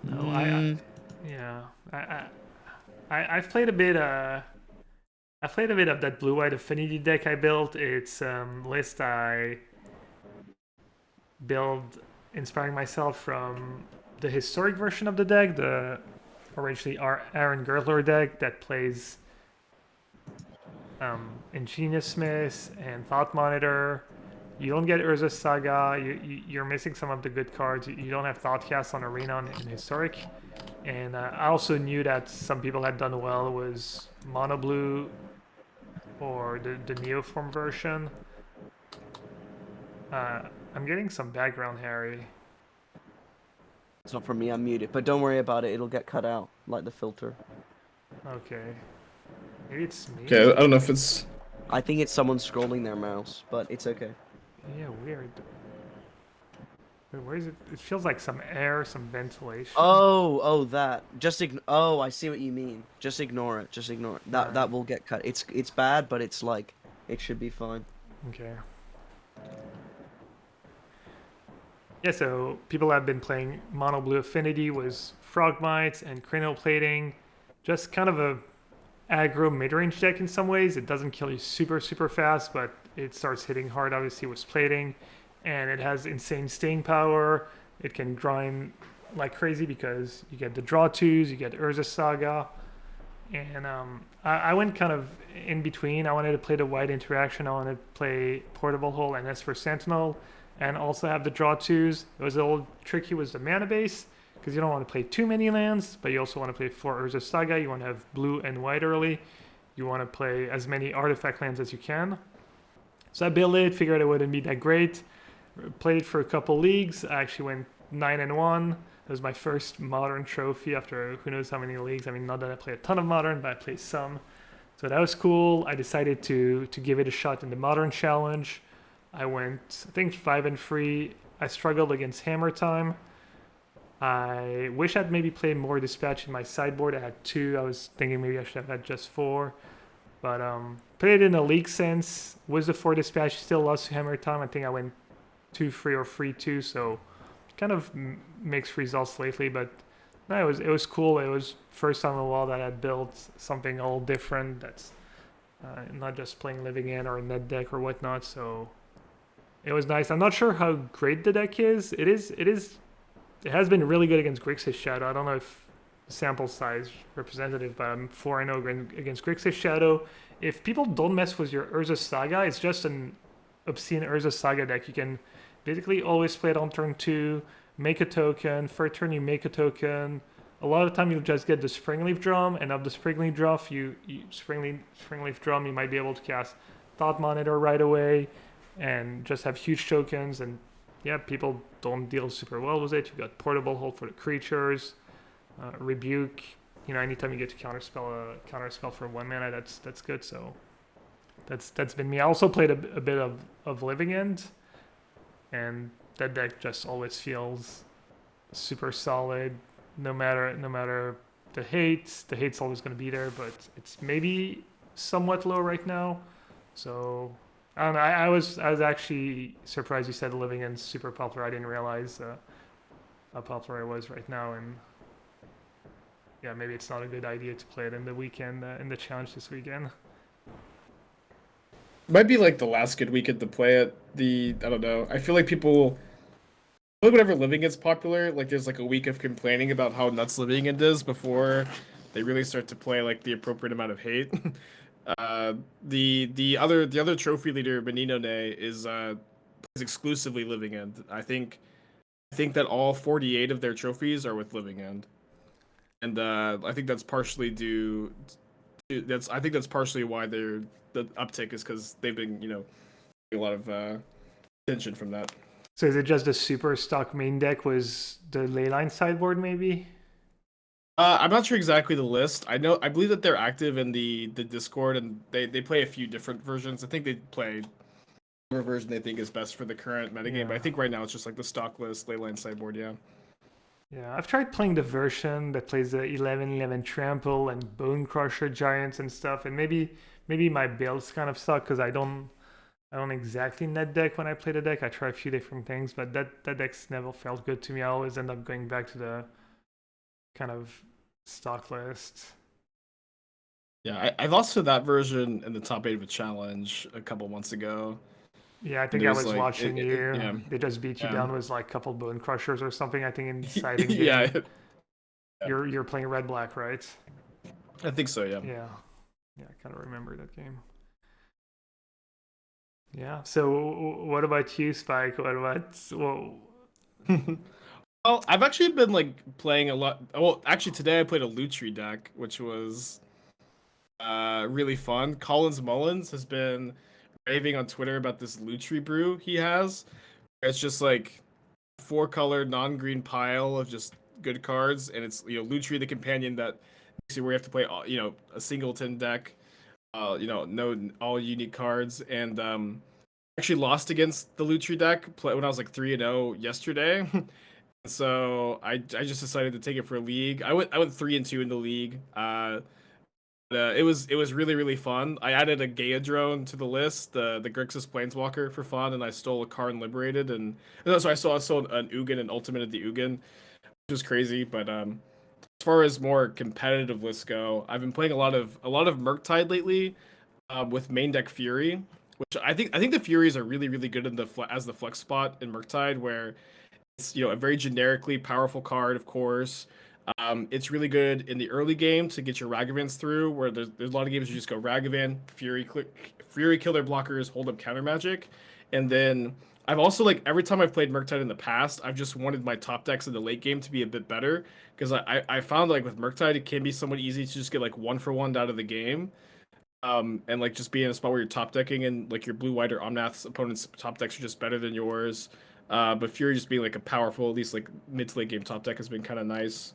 No, yeah. I've played a bit I played a bit of that blue-white affinity deck I built. It's list I build inspiring myself from the historic version of the deck, the originally Aaron Girdler deck that plays Ingenious Smith and Thought Monitor. You don't get Urza Saga. You're missing some of the good cards. You don't have Thoughtcast on Arena in Historic. And I also knew that some people had done well was Mono Blue or the Neoform version. I'm getting some background, Harry. It's not from me, I'm muted. But don't worry about it, it'll get cut out, like the filter. Okay. Maybe it's me. Okay, I don't know if it's. I think it's someone scrolling their mouse, but it's okay. Yeah, weird. Wait, where is it? It feels like some air, some ventilation. Oh, that. Oh, I see what you mean. Just ignore it. Just ignore it. That will get cut. It's bad, but it's like it should be fine. Okay. Yeah, so people have been playing Mono Blue Affinity was Frogmites and Cranial Plating. Just kind of a aggro mid-range deck in some ways. It doesn't kill you super fast, but it starts hitting hard obviously with plating. And it has insane staying power. It can grind like crazy because you get the draw twos, you get Urza Saga. And I went kind of in between. I wanted to play the white interaction. I wanted to play Portable Hole and Esper Sentinel and also have the draw twos. It was a little tricky with the mana base because you don't want to play too many lands, but you also want to play 4 Urza Saga. You want to have blue and white early. You want to play as many artifact lands as you can. So I built it, figured it wouldn't be that great. Played for a couple leagues. I actually went 9-1. It was my first modern trophy after who knows how many leagues. I mean, not that I play a ton of modern, but I play some. So that was cool. I decided to give it a shot in the modern challenge. I went, I think, 5-3. I struggled against Hammer Time. I wish I'd maybe played more Dispatch in my sideboard. I had 2. I was thinking maybe I should have had just 4. But played it in a league sense. Was the 4 Dispatch still lost to Hammer Time? I think I went 2-3 or 3-2, so kind of mixed results lately, but no, it was cool. It was first time in a while that I built something all different that's not just playing Living End or a net deck or whatnot, so it was nice. I'm not sure how great the deck is. It has been really good against Grixis Shadow. I don't know if sample size representative, but I'm 4-0 against Grixis Shadow. If people don't mess with your Urza Saga, it's just an obscene Urza Saga deck. You can basically always play it on turn 2, make a token, third turn you make a token. A lot of the time you'll just get the Springleaf Drum, and of the Springleaf Drum, Springleaf Drum, you might be able to cast Thought Monitor right away and just have huge tokens. And yeah, people don't deal super well with it. You've got Portable Hold for the creatures, Rebuke. You know, anytime you get to counterspell for 1 mana, that's good. So that's been me. I also played a bit of Living End. And that deck just always feels super solid, no matter the hate. The hate's always going to be there, but it's maybe somewhat low right now. So I don't know. I was actually surprised you said Living End's super popular. I didn't realize how popular it was right now, and yeah, maybe it's not a good idea to play it in the weekend in the challenge this weekend. Might be like the last good weekend to play it. I don't know. I feel like people Like whenever Living End's popular, like there's like a week of complaining about how nuts Living End is before they really start to play like the appropriate amount of hate. The other trophy leader, Benino Ne, is exclusively Living End. I think that all 48 of their trophies are with Living End, and I think that's partially due. I think that's partially why the uptick is because they've been getting a lot of attention from that. So is it just the super stock main deck was the leyline sideboard maybe? I'm not sure exactly the list. I believe that they're active in the Discord, and they play a few different versions. I think they play whatever version they think is best for the current metagame. But I think right now it's just like the stock list, leyline sideboard. Yeah. Yeah, I've tried playing the version that plays the 11-11 trample and bone crusher giants and stuff, and maybe my builds kind of suck because I don't exactly net deck when I play the deck. I try a few different things, but that deck's never felt good to me. I always end up going back to the kind of stock list. Yeah, I lost to that version in the top 8 of a challenge a couple months ago. Yeah, I think There I was was like watching you. yeah, They just beat you yeah. down with like a couple bone crushers or something. I think in deciding game. Yeah, You're playing red black, right? I think so. Yeah. Yeah, yeah. I kind of remember that game. Yeah. So what about you, Spike? What about Well, I've actually been like playing a lot. Well, actually today I played a Lutri deck, which was really fun. Collins Mullins has been raving on Twitter about this Lutri brew he has. It's just like 4-color non-green pile of just good cards, and it's Lutri the companion that makes you where you have to play a singleton deck, no all unique cards, and actually lost against the Lutri deck when I was like 3-0 yesterday. So I just decided to take it for a league. I went 3-2 in the league. It was really fun. I added a Gaia drone to the list, the Grixis Planeswalker for fun, and I stole a Karn Liberated, and no, so I sold an Ugin and ultimated the Ugin, which was crazy. But as far as more competitive lists go, I've been playing a lot of Murktide lately, with main deck Fury, which I think the Furies are really good in as the flex spot in Murktide, where it's a very generically powerful card, of course. It's really good in the early game to get your Ragavans through, where there's a lot of games you just go Ragavan, Fury kill their blockers, hold up counter magic, and then I've also like every time I've played Murktide in the past, I've just wanted my top decks in the late game to be a bit better because I found like with Murktide it can be somewhat easy to just get like 1-for-1 out of the game. And like just be in a spot where you're top decking and like your blue, white, or Omnath's opponent's top decks are just better than yours. But Fury just being like a powerful, at least like mid to late game top deck has been kind of nice.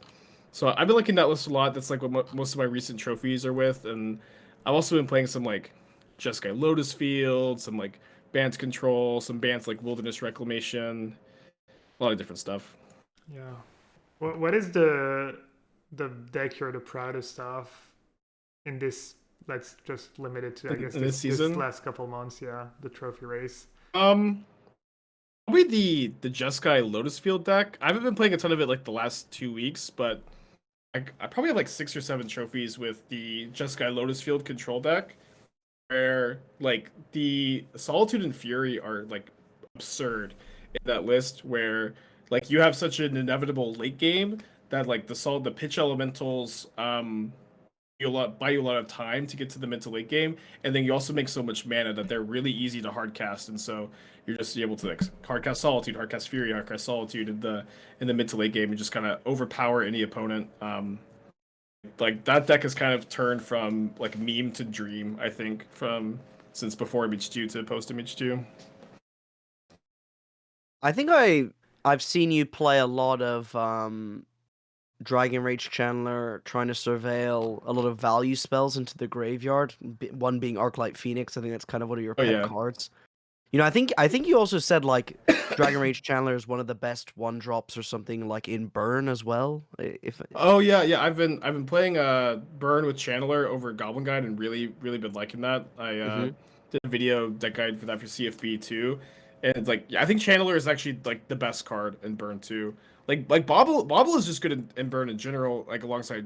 So I've been liking that list a lot. That's like what most of my recent trophies are with, and I've also been playing some like Jeskai Lotus Field, some like Bant Control, some Bants like Wilderness Reclamation, a lot of different stuff. Yeah. What is the deck you're the proudest of in this? Let's just limit it to I guess In this this season, last couple months. Yeah, the trophy race. um, probably the Jeskai Lotus Field deck. I haven't been playing a ton of it like the last 2 weeks, but I probably have like 6 or 7 trophies with the Jeskai Lotus Field control deck, where like the Solitude and Fury are like absurd in that list, where like you have such an inevitable late game that like the pitch elementals buy you a lot of time to get to the mid to late game, and then you also make so much mana that they're really easy to hardcast, and so you're just able to like hardcast Solitude, hardcast Fury, hardcast Solitude in the mid to late game and just kind of overpower any opponent. Like that deck has kind of turned from like meme to dream, I think, from since before Image 2 to post Image 2. I think I've seen you play a lot of Dragon Rage Channeler, trying to surveil a lot of value spells into the graveyard. One being Arclight Phoenix. I think that's kind of one of your Oh pet yeah. cards. I think you also said like Dragon Rage Channeler is one of the best 1-drops or something like in Burn as well. If Oh yeah. I've been playing Burn with Channeler over Goblin Guide and really been liking that. I Mhm. did a video deck guide for that for CFB too, and it's like yeah, I think Channeler is actually like the best card in Burn too. Like Bobble is just good in Burn in general, like alongside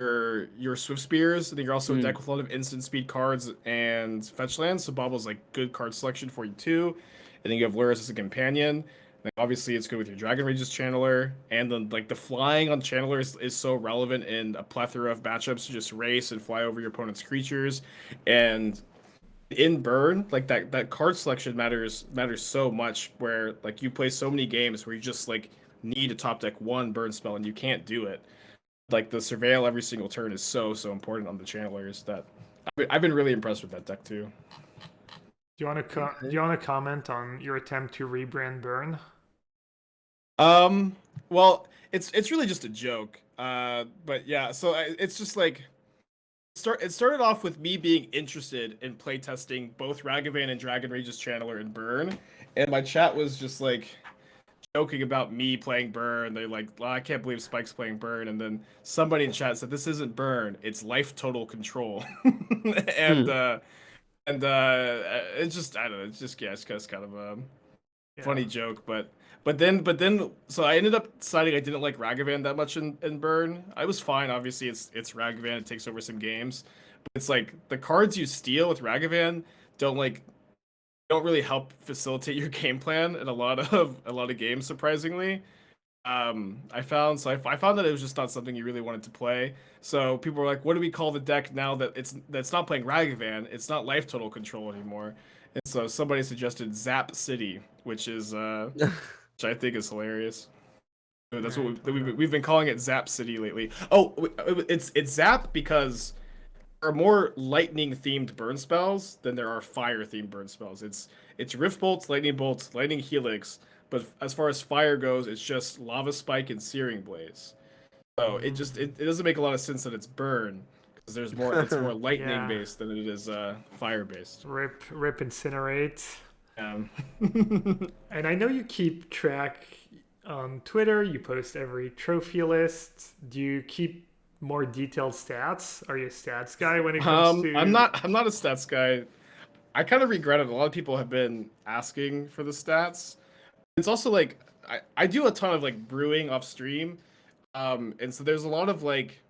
your Swift Spears. I think you're also a Mm. deck with a lot of instant speed cards and fetch lands, so Bobble's like good card selection for you too. I think you have Lurrus as a companion. Like, obviously, it's good with your Dragon Rage's channeler, and then like the flying on channeler is so relevant in a plethora of matchups. You just race and fly over your opponent's creatures, and in burn, like that card selection matters so much. Where like you play so many games where you just like need a top deck one burn spell and you can't do it. Like the surveil every single turn is so important on the channelers that I've been really impressed with that deck too. Do you want to do you want to comment on your attempt to rebrand Burn? Well, it's really just a joke. But yeah, so it's just like it started off with me being interested in playtesting both Ragavan and Dragon Rage's channeler in Burn, and my chat was just like joking about me playing Burn. They're like, oh, I can't believe Spike's playing Burn, and then somebody in chat said this isn't Burn, it's life total control. and Hmm. it's just I don't know, it's just yeah, it's kind of a Yeah. funny joke, but then so I ended up deciding I didn't like Ragavan that much in Burn. I was fine, obviously it's Ragavan, it takes over some games. But it's like the cards you steal with Ragavan don't like don't really help facilitate your game plan in a lot of games, surprisingly. I found that it was just not something you really wanted to play. So people were like, "What do we call the deck now that that's not playing Ragavan? It's not life total control anymore." And so somebody suggested Zap City, which I think is hilarious. So that's what we've been calling it, Zap City lately. Oh, it's Zap because there are more lightning themed burn spells than there are fire themed burn spells. It's Rift Bolts, Lightning Helix, but as far as fire goes, it's just Lava Spike and Searing Blaze. So it doesn't make a lot of sense that it's burn because it's more lightning Yeah. based than it is fire based. Rip Incinerate. Um, And I know you keep track on Twitter. You post every trophy list. Do you keep more detailed stats? Are you a stats guy when it comes to? I'm not a stats guy. I kind of regret it. A lot of people have been asking for the stats. It's also like I do a ton of like brewing off stream. And so there's a lot of like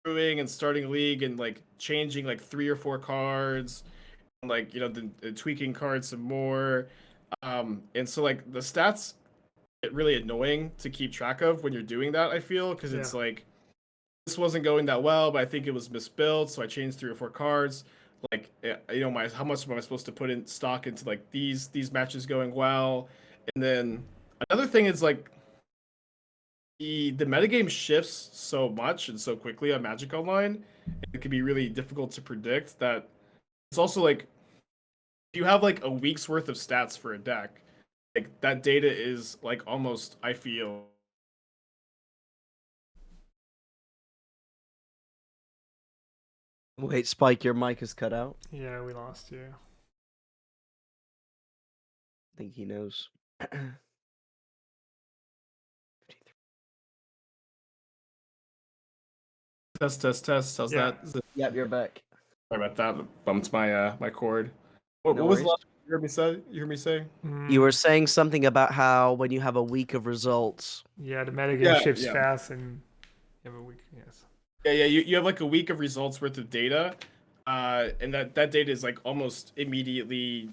brewing and starting a league and like changing like 3 or 4 cards and like the tweaking cards some more. And so like the stats get really annoying to keep track of when you're doing that, I feel, because Yeah. it's like this wasn't going that well, but I think it was misbuilt, so I changed 3 or 4 cards. Like my how much am I supposed to put in stock into like these matches going well, and then another thing is like the metagame shifts so much and so quickly on Magic Online. It can be really difficult to predict. That it's also like you have like a week's worth of stats for a deck. Like that data is like almost, I feel. Wait, Spike, your mic is cut out. Yeah, we lost you. I think he knows. Test. How's Yeah. that? Is it- Yep, you're back. Sorry about that. Bumped my cord. What, No what was the worries. last you heard me say? You heard me say? You Mm, were saying something about how when you have a week of results. yeah, the metagame Yeah, shifts yeah. fast, and you have a week. Yes. Yeah. You have like a week of results worth of data, and that data is like almost immediately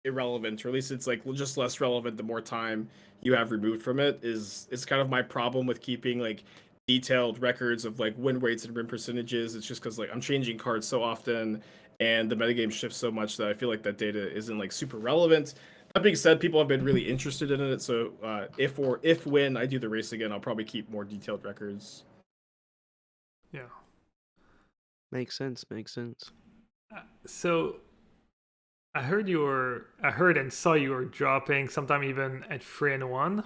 irrelevant, or at least it's like just less relevant the more time you have removed from it. It's kind of my problem with keeping like detailed records of like win rates and win percentages. It's just because like I'm changing cards so often, and the metagame shifts so much that I feel like that data isn't like super relevant. That being said, people have been really interested in it, so if when I do the race again, I'll probably keep more detailed records. Yeah. Makes sense. Makes sense. So I heard and saw you were dropping sometime even at 3-1.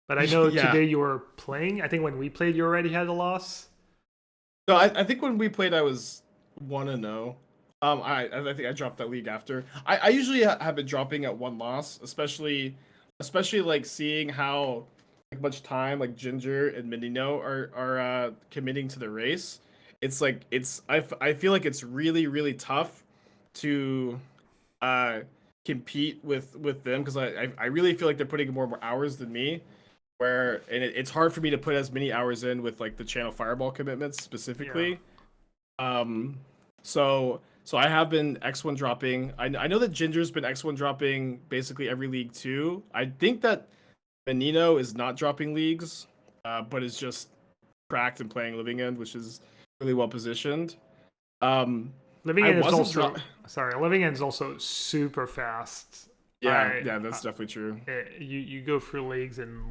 But I know Yeah. today you were playing. I think when we played, you already had a loss. No, I think when we played, I was 1-0. I think I dropped that league after. I usually have been dropping at one loss, especially like seeing how like much time like Ginger and Minino are committing to the race. It's like I feel like it's really tough to uh compete with them because I really feel like they're putting more hours than me. It's hard for me to put as many hours in with like the channel fireball commitments specifically. So So I have been X1 dropping. I know that Ginger's been X1 dropping basically every league too. I think that Benino is not dropping leagues, but is just cracked and playing Living End, which is really well positioned. Living I End is wasn't also dro- sorry. Living End is also super fast. Yeah, that's definitely true. You go through leagues in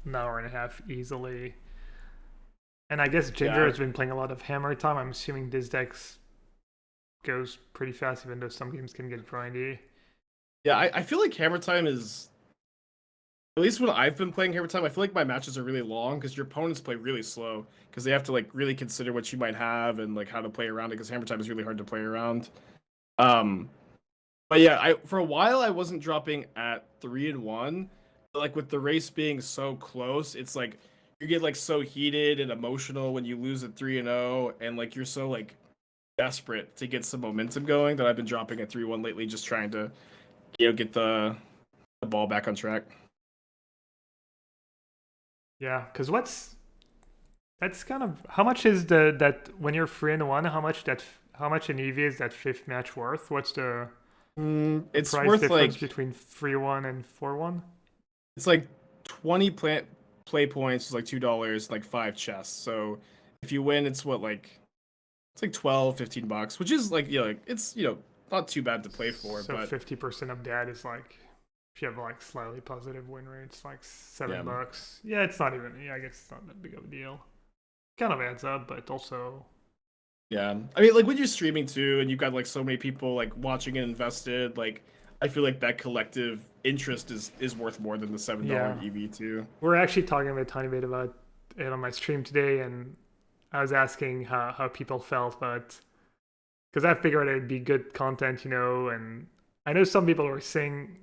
an hour and a half easily. And I guess Ginger has been playing a lot of Hammer Time. I'm assuming this deck goes pretty fast, even though some games can get grindy. Yeah, I feel like Hammer Time is, at least when I've been playing Hammer Time, I feel like my matches are really long because your opponents play really slow because they have to like really consider what you might have and like how to play around it because Hammer Time is really hard to play around. But yeah, I for a while I wasn't dropping at 3-1. But like with the race being so close, it's like you get like so heated and emotional when you lose at 3-0, and like you're so like desperate to get some momentum going that I've been dropping at 3-1 lately, just trying to get the ball back on track. Yeah, because that's kind of how much is that when you're 3-1? How much in EV is that fifth match worth? What's the It's price worth difference like between 3-1 and 4-1? it's like 20 play points is like $2, like 5 chests. So if you win, it's what like it's like 12-15 bucks, which is like like it's not too bad to play for. So but 50% of that is like if you have like slightly positive win rates, like Yeah. $7. Yeah, it's not even. Yeah, I guess it's not that big of a deal. Kind of adds up, but also Yeah, I mean, like when you're streaming too, and you've got like so many people like watching and invested, like I feel like that collective interest is worth more than the $7 Yeah. EV too. we're actually talking a tiny bit about it on my stream today, and I was asking how people felt, but because I figured it'd be good content, and I know some people were saying,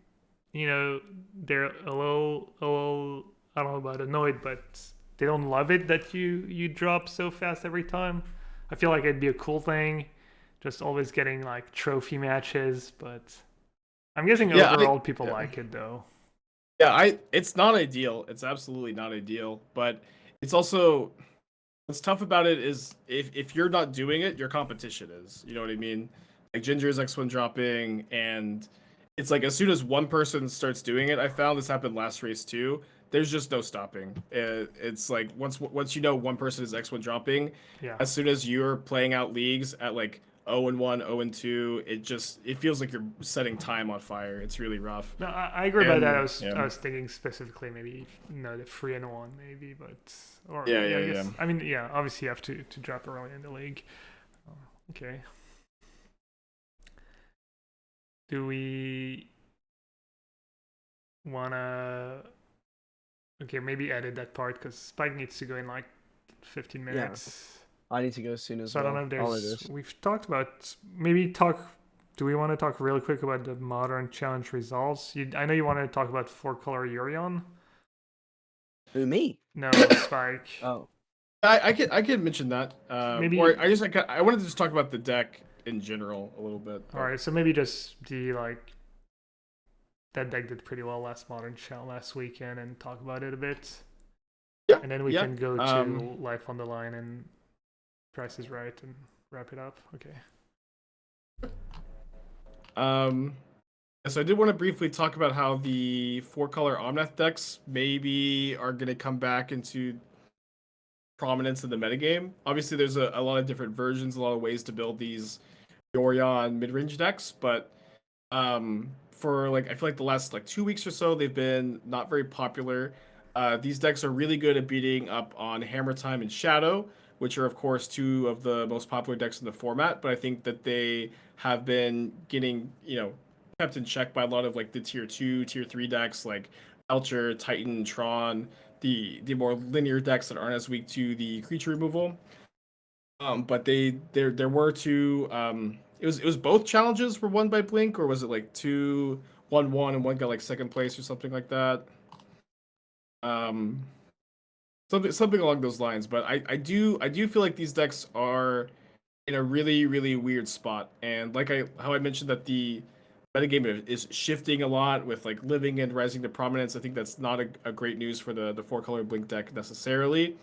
they're a little, I don't know about annoyed, but they don't love it that you drop so fast every time. I feel like it'd be a cool thing, just always getting like trophy matches, but I'm guessing Yeah, overall people like it though. yeah, it's not ideal. It's absolutely not ideal, but it's also what's tough about it is if you're not doing it, your competition is. You know what I mean? Like Ginger's X1 dropping, and it's like as soon as one person starts doing it, I found this happened last race too. There's just no stopping. It's like once one person is X1 dropping, Yeah. as soon as you're playing out leagues at like 0-1, 0-2, it feels like you're setting time on fire. It's really rough. No, I agree about that. Yeah. I was thinking specifically maybe the 3-1 maybe, but or Yeah, I yeah, guess yeah. I mean obviously you have to drop early in the league. Okay. Do we wanna? Okay, maybe edit that part because Spike needs to go in like 15 minutes. I need to go soon as So I well. don't know if All it there's. is. We've talked about maybe talk. Do we want to talk really quick about the modern challenge results? I know you wanted to talk about 4-color Urion. Who, me? No, Spike. Oh. I can mention that. Maybe- Or I wanted to just talk about the deck in general a little bit. All right, so maybe just that deck did pretty well last last weekend, and talk about it a bit. Yeah, And then we yeah. can go to Life on the Line and Price is Right and wrap it up. Okay. So I did want to briefly talk about how the 4-color Omnath decks maybe are going to come back into prominence in the metagame. Obviously, there's a lot of different versions, a lot of ways to build these Yorion mid-range decks, but for like I feel like the last like 2 weeks or so, they've been not very popular. These decks are really good at beating up on Hammer Time and Shadow, which are of course two of the most popular decks in the format. But I think that they have been getting kept in check by a lot of like the tier 2, tier 3 decks like Belcher, Titan, Tron, the more linear decks that aren't as weak to the creature removal. But there were two. It was both challenges were won by Blink, or was it like 2-1-1 and one got like second place or something like that? Something along those lines. But I do feel like these decks are in a really really weird spot, and like how I mentioned that the metagame is shifting a lot with like living and rising to prominence. I think that's not a great news for the 4-color Blink deck necessarily.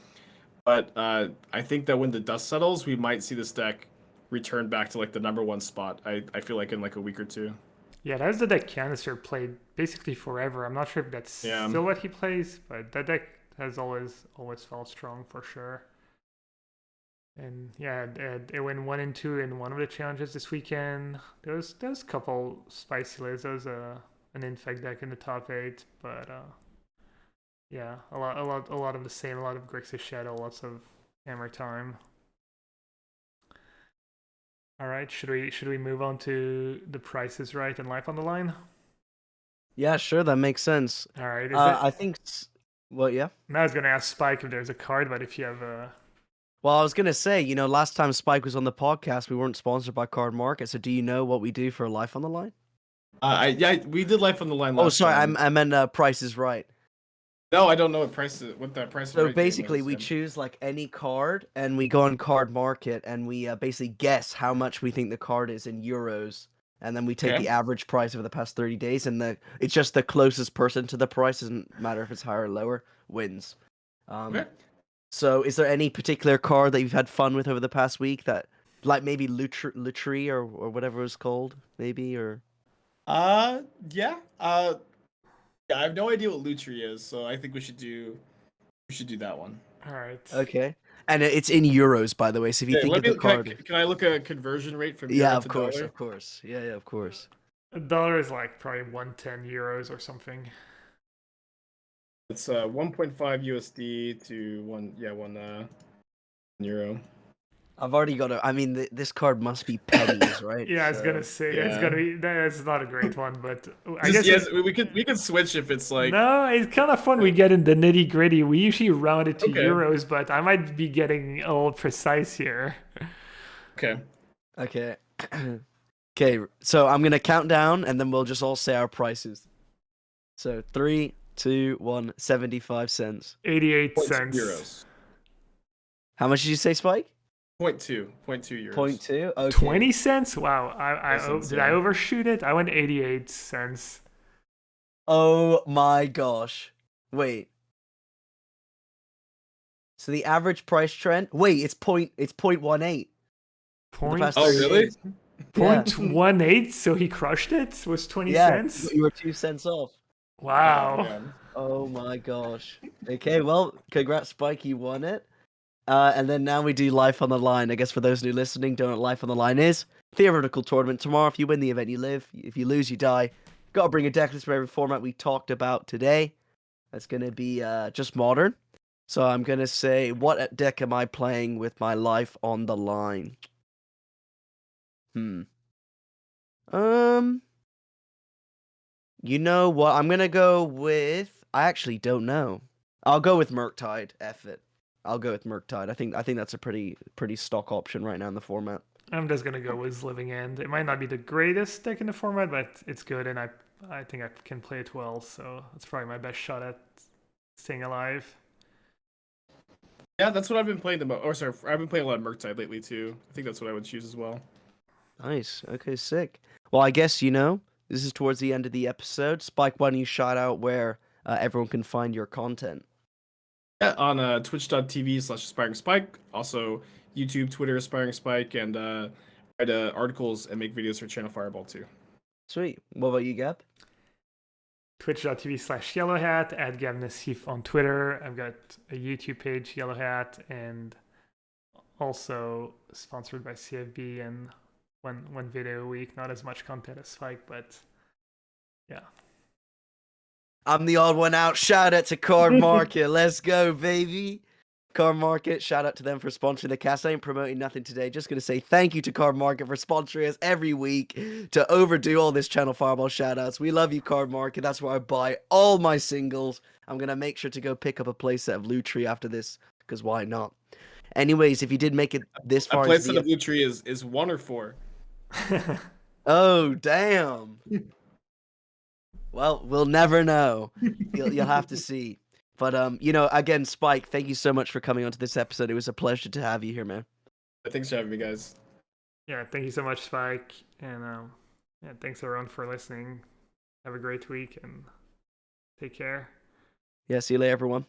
But I think that when the dust settles, we might see this deck return back to like the #1 spot. I feel like in like a week or two. Yeah, that's the deck Canister played basically forever. I'm not sure if that's Yeah. still what he plays, but that deck has always felt strong for sure. And yeah, it went 1 and 2 in one of the challenges this weekend. There's a couple spicy lists. There was an infect deck in the top 8, but yeah, a lot of the same. A lot of Grixis Shadow, lots of Hammer Time. All right, should we move on to the Price is Right and Life on the Line? Yeah, sure, that makes sense. All right, I think. Well, yeah. I was gonna ask Spike if there's a card, but if you have a Well, I was gonna say, last time Spike was on the podcast, we weren't sponsored by Card Market. So, do you know what we do for Life on the Line? We did Life on the Line Oh, last sorry, time. I meant Price is Right. No, I don't know what that price is So right game basically, is, we yeah. choose like any card, and we go on Card Market, and we basically guess how much we think the card is in euros, and then we take Okay. the average price over the past 30 days, and it's just the closest person to the price, doesn't matter if it's higher or lower, wins. Okay. So, is there any particular card that you've had fun with over the past week that, like maybe Lutri or whatever it's called, maybe or? Yeah. Yeah, I have no idea what Lutri is, so I think we should do that one. all right. Okay, and it's in euros, by the way. So if you Okay, think of the card, can I look at a conversion rate from yeah, euro of to course, dollar? of course, yeah, of course. $1 is like probably 110 euros or something. It's 1.5 USD to 1 euro. I've already got I mean, this card must be pennies, right? Yeah, I was gonna So- say it's yeah. gonna be. That's not a great one, but I guess Yes, we could switch if it's like no, it's kind of fun. We get in the nitty gritty. We usually round it to Okay. euros, but I might be getting a little precise here. okay. Okay. Okay, so I'm gonna count down, and then we'll just all say our prices. So 3, 2, 1, 75 cents. 88 0.2 cents. euros. How much did you say, Spike? 0.2 euros. 0.2. Okay. 20 cents? Wow. Did I yeah. overshoot it? I went 88 cents. Oh my gosh. Wait. So the average price trend. Wait, it's 0.18. For the Point, past Oh, 30 really? days. point 18, so he crushed it? Was 20 Yeah, cents? you were 2 cents off. Wow. man. Oh my gosh. Okay, well, congrats, Spike. You won it. And then now we do Life on the Line. I guess for those new listening, don't know what Life on the Line is. Theoretical tournament tomorrow. If you win the event, you live. If you lose, you die. Got to bring a deck list for every format we talked about today. That's going to be just modern. So I'm going to say, what deck am I playing with my Life on the Line? You know what? I'm going to go with... I actually don't know. I'll go with Murktide. F it. I'll go with Murktide. I think that's a pretty stock option right now in the format. I'm just gonna go with Living End. It might not be the greatest deck in the format, but it's good, and I think I can play it well. So that's probably my best shot at staying alive. Yeah, that's what I've been playing the most. Or sorry, I've been playing a lot of Murktide lately too. I think that's what I would choose as well. Nice. Okay, sick. Well, I guess this is towards the end of the episode. Spike, why don't you shout out where everyone can find your content? Yeah, on twitch.tv/AspiringSpike. Also, YouTube, Twitter, AspiringSpike, and write articles and make videos for Channel Fireball too. Sweet. What about you, Gab? Twitch.tv/yellowhat, @GabNassif on Twitter. I've got a YouTube page, Yellowhat, and also sponsored by CFB and one video a week. Not as much content as Spike, but yeah. I'm the odd one out. Shout out to Card Market. Let's go, baby. Card Market, shout out to them for sponsoring the cast. I ain't promoting nothing today. Just going to say thank you to Card Market for sponsoring us every week to overdo all this Channel Fireball shout outs. We love you, Card Market. That's where I buy all my singles. I'm going to make sure to go pick up a playset of Lutri after this, because why not? Anyways, if you did make it this A far into playset the of Lutri is 1 or 4. Oh, damn. Well, we'll never know. You'll have to see. But again, Spike, thank you so much for coming onto this episode. It was a pleasure to have you here, man. Thanks for having me, guys. Yeah, thank you so much, Spike, and yeah, thanks everyone for listening. Have a great week and take care. Yeah, see you later, everyone.